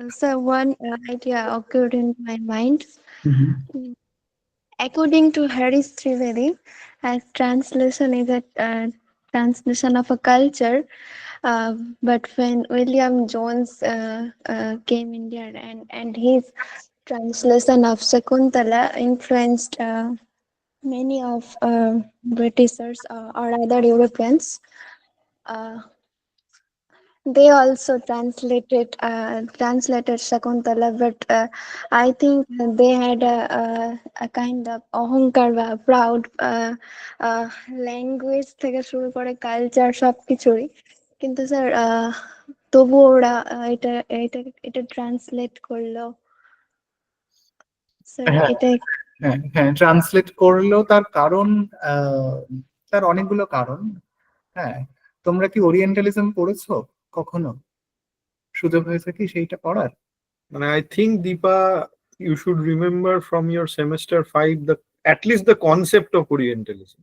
So, one idea occurred in my mind. Mhm. According to Harris Trivedi, as translation is a translation of a culture, but when William Jones came in here, and his translation of Shakuntala influenced many of Britishers or other Europeans. Uh, they also translated Shakuntala, but I think they had a kind of অহংকার বা proud language থেকে শুরু করে culture সবকিছুই, কিন্তু sir তবুও ওরা এটা এটা এটা ট্রান্সলেট করলো স্যার, হ্যাঁ, এটা হ্যাঁ, হ্যাঁ, ট্রান্সলেট করলেও তার কারণ, আহ, তার অনেকগুলো কারণ। হ্যাঁ, তোমরা কি ওরিয়েন্টালিজম পড়েছো কখনো? সুযোগ হয়েছে কি সেইটা পড়ার? And I think, Deepa, you should remember from your semester 5 the at least the concept of Orientalism,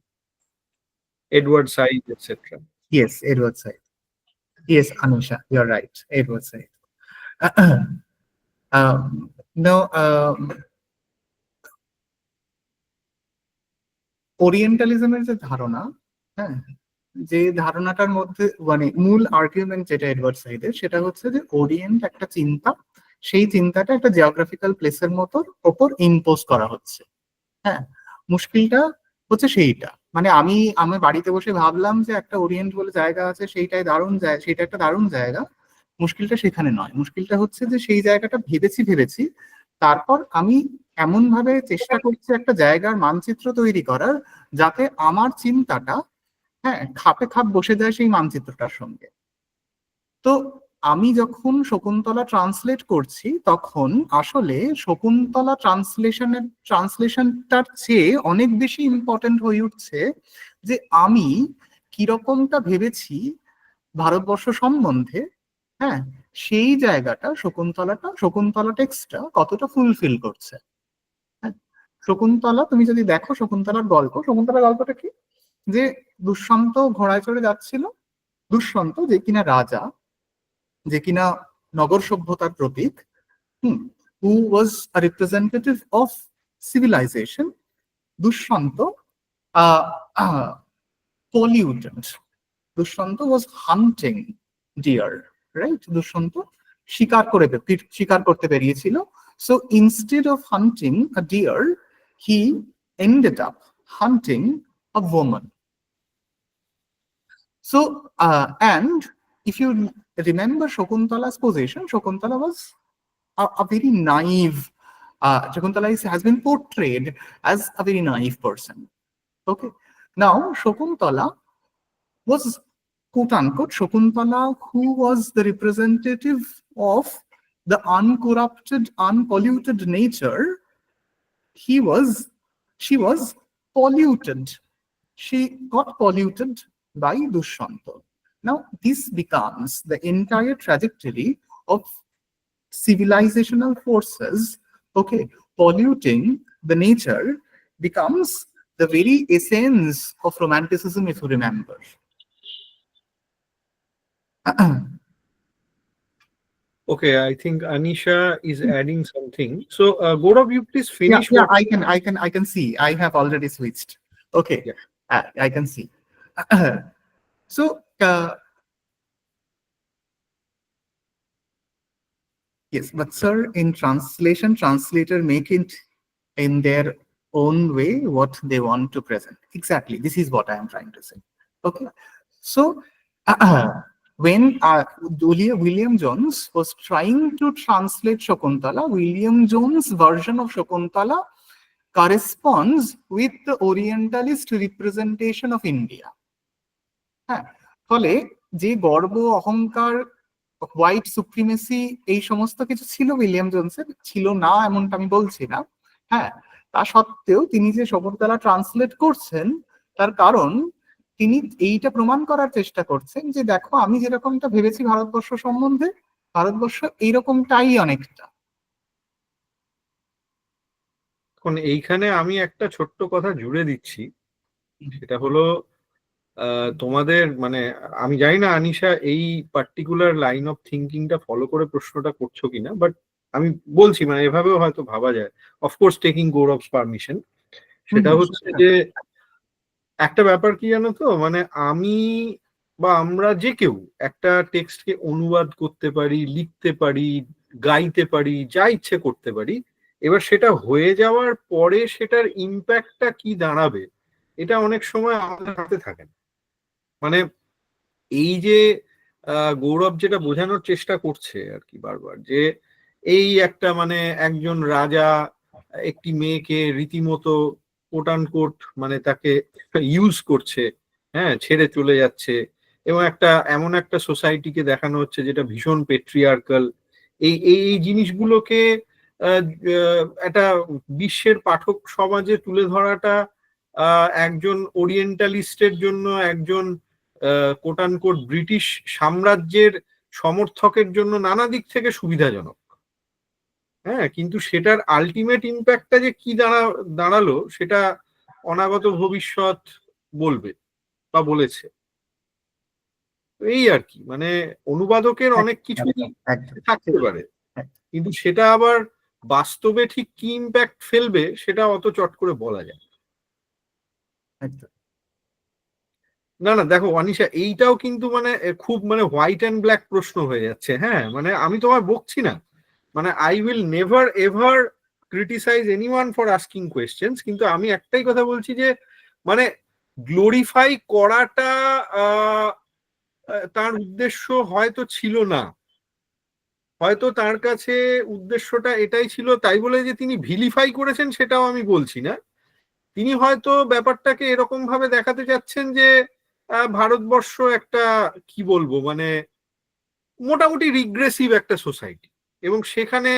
Edward Said, etc. Yes, Edward Said. Yes, Anusha, you're right. Edward Said. No, ওরিয়েন্টালিজমের যে ধারণা, হ্যাঁ, যে ধারণাটার মধ্যে মানে মূল আর্গুমেন্ট যেটা Edward সাইডের, সেটা হচ্ছে যে ওরিয়েন্ট একটা চিন্তা, সেই চিন্তাটা একটা জিওগ্রাফিক্যাল প্লেসের মতো ওপর ইম্পোজ করা হচ্ছে। হ্যাঁ, মুশকিলটা হচ্ছে সেইটা, মানে আমি আমার বাড়িতে বসে ভাবলাম যে একটা ওরিয়েন্ট বলে জায়গা আছে, সেইটাই দারুণ জায়গা, সেটা একটা দারুণ জায়গা। মুশকিলটা সেখানে নয়, মুশকিলটা হচ্ছে যে সেই জায়গাটা ভেবেছি, তারপর আমি এমন ভাবে চেষ্টা করছি একটা জায়গার মানচিত্র তৈরি করার, যাতে আমার চিন্তাটা, হ্যাঁ, খাপে খাপ বসে যায় সেই মানচিত্রটার সঙ্গে। তো আমি যখন শকুন্তলা ট্রান্সলেট করছি, তখন আসলে শকুন্তলা ট্রান্সলেশনটার চেয়ে অনেক বেশি ইম্পর্টেন্ট হয়ে উঠছে যে আমি কিরকমটা ভেবেছি ভারতবর্ষ সম্বন্ধে। হ্যাঁ, সেই জায়গাটা শকুন্তলা টেক্সটটা কতটা ফুলফিল করছে। হ্যাঁ, শকুন্তলা তুমি যদি দেখো, শকুন্তলার গল্পটা কি, যে দুষ্যন্ত ঘোড়ায় চড়ে যাচ্ছিল, দুষ্যন্ত যে কিনা রাজা, যে কিনা নগর সভ্যতার প্রতীক, who was a representative of civilization, Dushyanta polluted. Dushyanta was hunting deer, right? Dushyanta শিকার করতে বেরিয়েছিল। So instead of hunting a deer, he ended up hunting a woman. So, and if you remember Shakuntala's position, Shakuntala was a very naive, Shakuntala has been portrayed as a very naive person. Okay. Now, Shakuntala was, quote unquote, Shakuntala, who was the representative of the uncorrupted, unpolluted nature. She was polluted. She got polluted by Dushanta. Now, this becomes the entire trajectory of civilizational forces, okay, polluting the nature, becomes the very essence of romanticism, if you remember. Okay, I think Anisha is adding something. So, Gaurav, you please finish what. I can see. I have already switched. Okay, Yeah. I can see. So, yes, but sir, in translation, translator make it in their own way what they want to present. Exactly, this is what I am trying to say. Okay, so when William Jones was trying to translate Shakuntala, William Jones' version of Shakuntala corresponds with the Orientalist representation of India. হ্যাঁ, ফলে যে গর্ব, অহংকার, white supremacy, এই সমস্ত কিছু ছিল William জোনসের, ছিল না এমনটা আমি বলছি না। হ্যাঁ, তা সত্ত্বেও তিনি যে শকুন্তলা ট্রান্সলেট করছেন, তার কারণ তিনি এইটা প্রমাণ করার চেষ্টা করছেন যে দেখো, আমি যেরকমটা ভেবেছি ভারতবর্ষ সম্বন্ধে, ভারতবর্ষ এইরকমটাই অনেকটা। এখন এইখানে আমি একটা ছোট্ট কথা জুড়ে দিচ্ছি, সেটা হলো তোমাদের মানে আমি জানি না আনিশা এই পার্টিকুলার লাইন অফ থিঙ্কিংটা ফলো করে প্রশ্নটা করছো কিনা, বাট আমি বলছি মানে এভাবেও হয়তো ভাবা যায়, অফকোর্স টেকিং গৌরবস পারমিশন। সেটা হচ্ছে যে একটা ব্যাপার কি জানো তো, মানে আমি বা আমরা যে কেউ একটা টেক্সটকে অনুবাদ করতে পারি, লিখতে পারি, গাইতে পারি, যা ইচ্ছে করতে পারি। এবার সেটা হয়ে যাওয়ার পরে সেটার ইম্প্যাক্টটা কি দাঁড়াবে, এটা অনেক সময় আমাদের হাতে থাকে না। মানে এই যে গৌরব যেটা বোঝানোর চেষ্টা করছে আর কি বারবার, যে এই একটা মানে একজন রাজা একটি মেয়েকে রীতিমতো কোট আন কোট মানে তাকে ইউজ করছে, হ্যাঁ, ছেড়ে চলে যাচ্ছে, এবং একটা এমন একটা সোসাইটিকে দেখানো হচ্ছে যেটা ভীষণ পেট্রিয়ার্কাল। এই জিনিসগুলোকে একটা বিশ্বের পাঠক সমাজে তুলে ধরাটা একজন ওরিয়েন্টালিস্টের জন্য, একজন কোট আন কোট ব্রিটিশ সাম্রাজ্যের সমর্থকের জন্য নানা দিক থেকে সুবিধাজনক। হ্যাঁ, কিন্তু সেটার আলটিমেট ইম্প্যাক্টটা যে কি দাঁড়ালো সেটা অনাগত ভবিষ্যৎ বলবে বা বলেছে। এই আর কি, মানে অনুবাদকের অনেক কিছুই থাকতে পারে, কিন্তু সেটা আবার বাস্তবে ঠিক কি ইম্প্যাক্ট ফেলবে সেটা অত চট করে বলা যায় না। না দেখো অনিশা, এইটাও কিন্তু মানে খুব মানে হোয়াইট অ্যান্ড ব্ল্যাক প্রশ্ন হয়ে যাচ্ছে। হ্যাঁ, মানে আমি তোমায় বকছি না, মানে I will never ever criticise anyone for asking questions, কিন্তু আমি একটাই কথা বলছি যে মানে গ্লোরিফাই করাটা তার উদ্দেশ্য হয়তো ছিল না, হয়তো তার কাছে উদ্দেশ্যটা এটাই ছিল, তাই বলে যে তিনি ভিলিফাই করেছেন সেটাও আমি বলছি না। তিনি হয়তো ব্যাপারটাকে এরকম ভাবে দেখাতে চাচ্ছেন যে ভারতবর্ষ একটা কি বলবো মানে মোটামুটি রিগ্রেসিভ একটা সোসাইটি, এবং সেখানে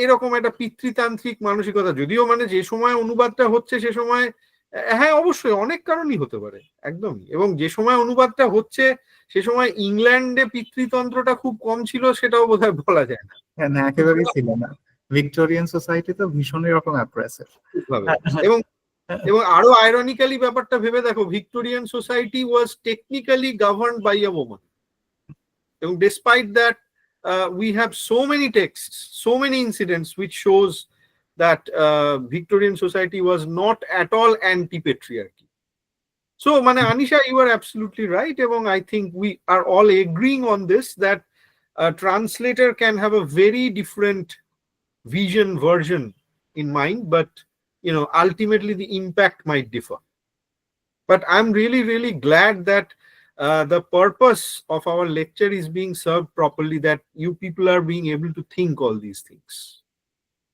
এরকম একটা পিতৃতান্ত্রিক মানসিকতা, যদিও মানে যে সময় অনুবাদটা হচ্ছে সে সময় হ্যাঁ অবশ্যই অনেক কারণই হতে পারে একদমই, এবং যে সময় অনুবাদটা হচ্ছে সে সময় ইংল্যান্ডে পিতৃতন্ত্রটা খুব কম ছিল, সেটাও বোধহয় বলা যায় না। না, একেবারেই ছিল না। ভিক্টোরিয়ান সোসাইটি তো ভীষণ রকম অ্যাপ্রেসিভ। এবং এবং আরো আইরনিক্যালি ব্যাপারটা ভেবে দেখো, Victorian society was technically governed by a woman, এবং despite that we have so many texts, so many incidents which shows that Victorian society was not at all anti-patriarchy. So মানে Anisha, you are absolutely right, এবং I think we are all agreeing on this, that a translator can have a very different version in mind, but ultimately the impact might differ. But I'm really glad that the purpose of our lecture is being served properly, that you people are being able to think all these things,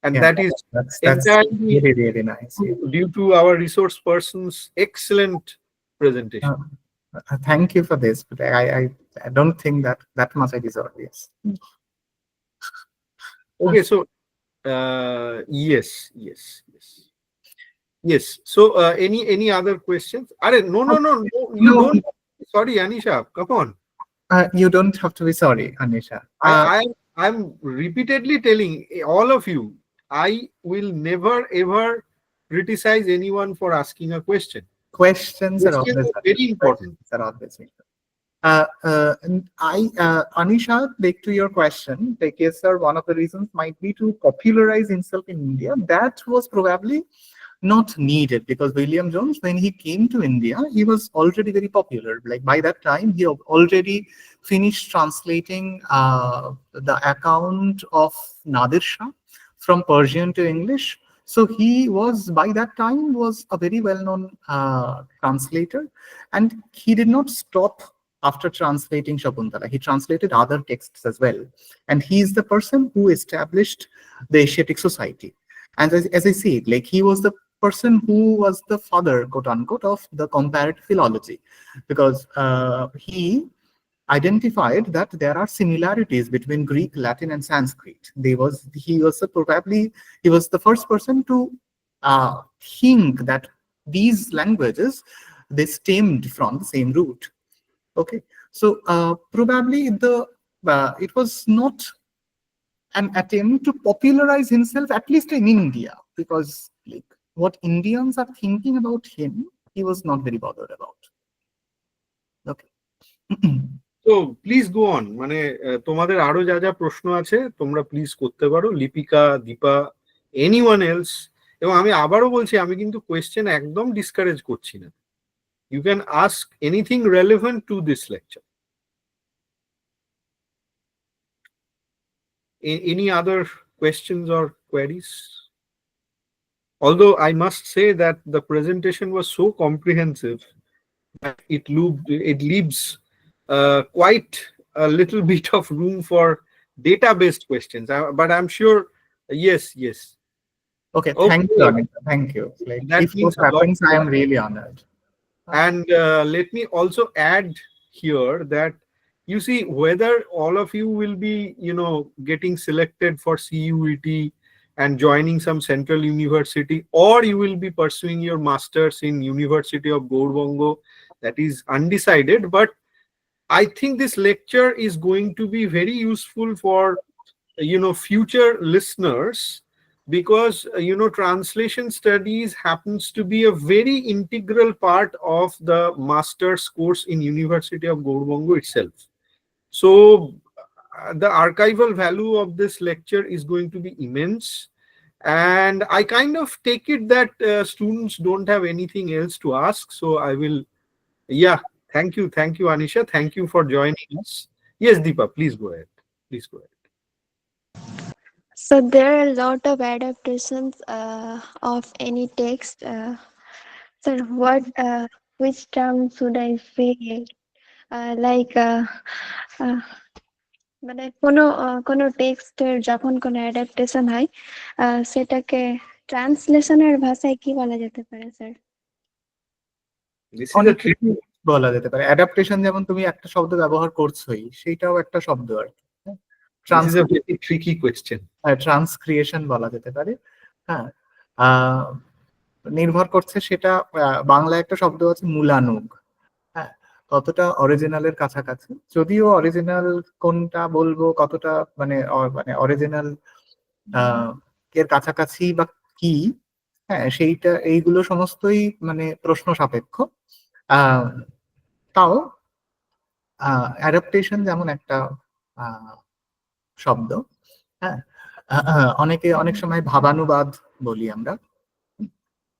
and that is that's entirely really nice. due to our resource person's excellent presentation. Thank you for this, but I don't think that much I deserve this. Okay, so yes, so any other questions? No, you don't. Sorry Anisha, come on. You don't have to be sorry, Anisha. I'm repeatedly telling all of you, I will never ever criticize anyone for asking a question. Questions are always very important. Anisha, back to your question, like, yes sir, one of the reasons might be to popularize himself in India. That was probably not needed, because William Jones, when he came to India, he was already very popular. Like by that time, he already finished translating the account of Nadir Shah from Persian to English. So he was, by that time, was a very well-known translator, and he did not stop after translating Shakuntala. He translated other texts as well, and he is the person who established the Asiatic Society. And as I said, like, he was the person who was the father, quote unquote, of the comparative philology, because he identified that there are similarities between Greek, Latin, and Sanskrit. He was the first person to think that these languages, they stemmed from the same root. Okay, so probably it was not an attempt to popularize himself, at least in India, because like what Indians are thinking about him, he was not very bothered about. Okay. So please go on, মানে তোমাদের আরো যা যা প্রশ্ন আছে তোমরা please করতে পারো, লিপিকা, দীপা, এনিওয়ান এলস। এবং আমি আবারও বলছি, আমি কিন্তু কোয়েশ্চেন একদম ডিসকারেজ করছি না। You can ask anything relevant to this lecture. Any other questions or queries? Although I must say that the presentation was so comprehensive that it leaves quite a little bit of room for data-based questions. But I'm sure, yes, yes. Okay, thank you, Okay, Anita. Thank you. Like, that if means this a lot happens, to I us. am really honored. And let me also add here that you see whether all of you will be, getting selected for CUET and joining some central university, or you will be pursuing your masters in University of Gaurbango, that is undecided. But I think this lecture is going to be very useful for future listeners, because translation studies happens to be a very integral part of the master's course in University of Gaurbango itself. So the archival value of this lecture is going to be immense, and I kind of take it that students don't have anything else to ask, so I will. Yeah, thank you, Anisha, thank you for joining us. Yes, Deepa, please go ahead. Please go ahead. So there are a lot of adaptations of any text. So which term should I say? Like uh, মানে কোনো টেক্সটের যখন কোনো adaptation হয় সেটাকে ট্রান্সলেশনের ভাষায় কি বলা যেতে পারে স্যার? This is a অনেক trick. কিছু বলা যেতে পারে। অ্যাডাপ্টেশন যেমন তুমি একটা শব্দ ব্যবহার করছোই, সেইটাও একটা শব্দ আর কি। This trans is a very tricky question. ট্রান্সক্রিয়েশন বলা যেতে পারে। হ্যাঁ, আহ, নির্ভর করছে সেটা বাংলায় একটা শব্দ আছে মূলানুগ। হ্যাঁ, কতটা অরিজিনালের কাছাকাছি, যদিও অরিজিনাল কোনটা বলবো, কতটা মানে অরিজিনাল এর কাছাকাছি বা কি, হ্যাঁ সেইটা, এইগুলো সমস্তই মানে প্রশ্ন সাপেক্ষ। আহ, তাও অ্যাডাপ্টেশন যেমন একটা আহ, শব্দ। হ্যাঁ, অনেকে অনেক সময় ভাবানুবাদ বলি আমরা।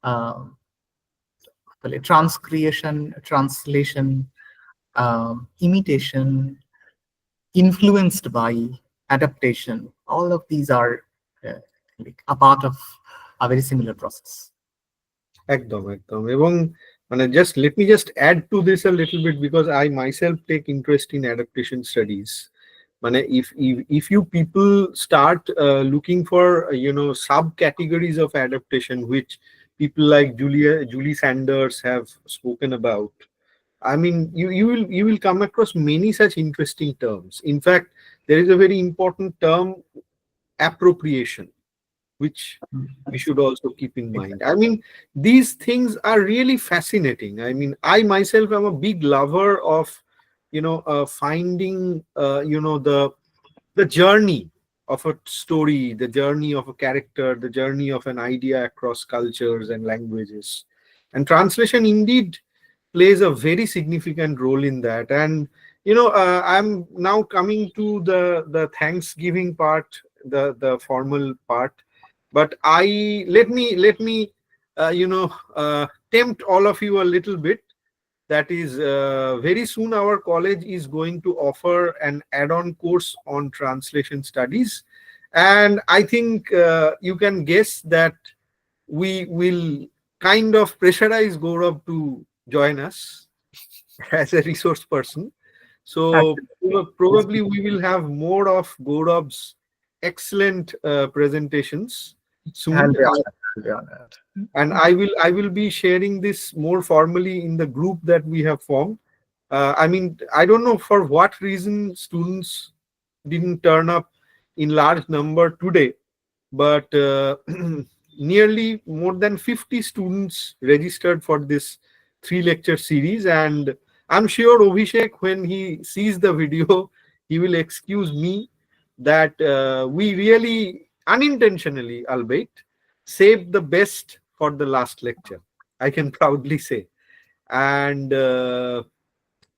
আহ, তাহলে ট্রান্সক্রিয়েশন, translation, imitation, influenced by, adaptation, all of these are like a part of a very similar process. একদম একদম এবং মানে just let me just add to this a little bit, because I myself take interest in adaptation studies. মানে if you people start looking for subcategories of adaptation, which people like Julie Sanders have spoken about, I mean, you will come across many such interesting terms. In fact, there is a very important term, appropriation, which we should also keep in mind. I mean, these things are really fascinating. I mean, I myself am a big lover of, finding, the journey of a story, the journey of a character, the journey of an idea across cultures and languages. And translation indeed plays a very significant role in that. And I'm now coming to the Thanksgiving part, the formal part. But I let me tempt all of you a little bit. That is, very soon our college is going to offer an add-on course on translation studies, and I think you can guess that we will kind of pressurize Gaurav to join us as a resource person. So probably we will have more of Gaurav's excellent presentations I'll soon. be honored. I'll be honored. And I will be sharing this more formally in the group that we have formed. I mean, I don't know for what reason students didn't turn up in large number today, but nearly more than 50 students registered for this 3 lecture series. And I'm sure Abhishek, when he sees the video, he will excuse me that we really unintentionally, albeit, saved the best for the last lecture, I can proudly say. And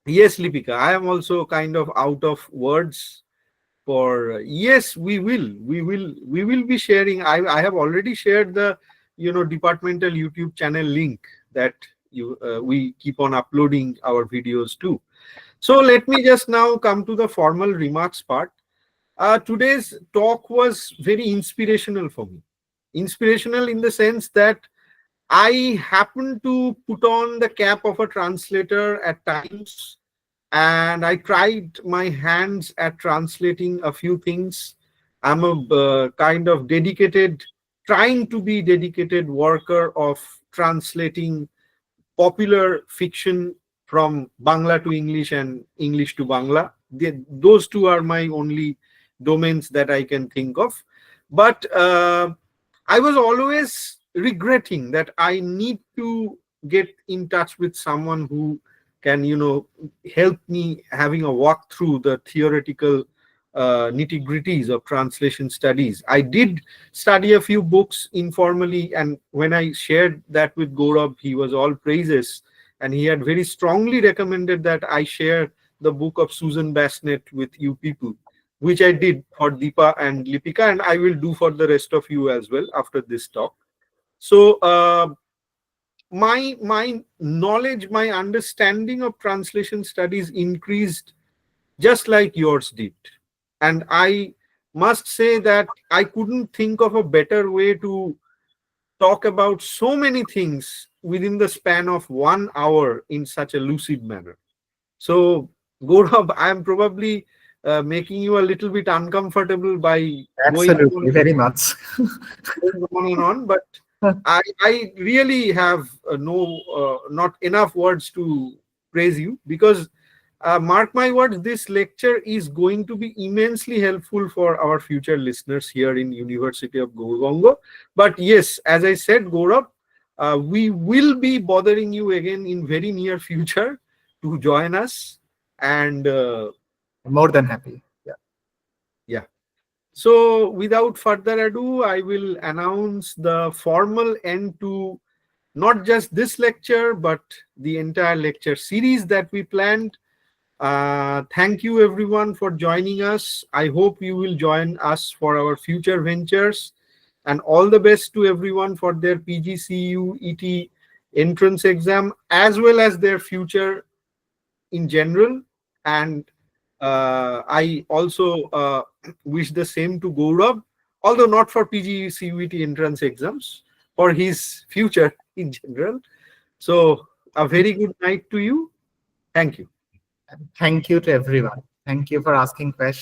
yes, Lipika, I am also kind of out of words for yes, we will be sharing. I have already shared the departmental YouTube channel link that we keep on uploading our videos to. So let me just now come to the formal remarks part. Today's talk was very inspirational for me. Inspirational in the sense that I happen to put on the cap of a translator at times, and I tried my hands at translating a few things. I'm a kind of dedicated, trying to be dedicated worker of translating popular fiction from Bangla to English and English to Bangla. Those two are my only domains that I can think of. But I was always regretting that I need to get in touch with someone who can, help me having a walk through the theoretical nitty gritties of translation studies. I did study a few books informally, and when I shared that with Gourab, he was all praises, and he had very strongly recommended that I share the book of Susan Bassnett with you people, which I did for Deepa and Lipika, and I will do for the rest of you as well after this talk. So my knowledge, my understanding of translation studies increased just like yours did. And I must say that I couldn't think of a better way to talk about so many things within the span of 1 hour in such a lucid manner. So, Gaurav, I'm probably making you a little bit uncomfortable by Absolutely, very much. going on and on, but I really have not enough words to praise you, because mark my words, this lecture is going to be immensely helpful for our future listeners here in University of Gurgaon. But yes, as I said, Gaurav, we will be bothering you again in very near future to join us. And More than happy. Yeah. yeah. So without further ado, I will announce the formal end to not just this lecture, but the entire lecture series that we planned. Thank you everyone for joining us. I hope you will join us for our future ventures, and all the best to everyone for their PG CUET entrance exam, as well as their future in general. And I also wish the same to Gaurav, although not for PG CUET entrance exams, for his future in general. So a very good night to you. Thank you. Thank you to everyone. Thank you for asking questions.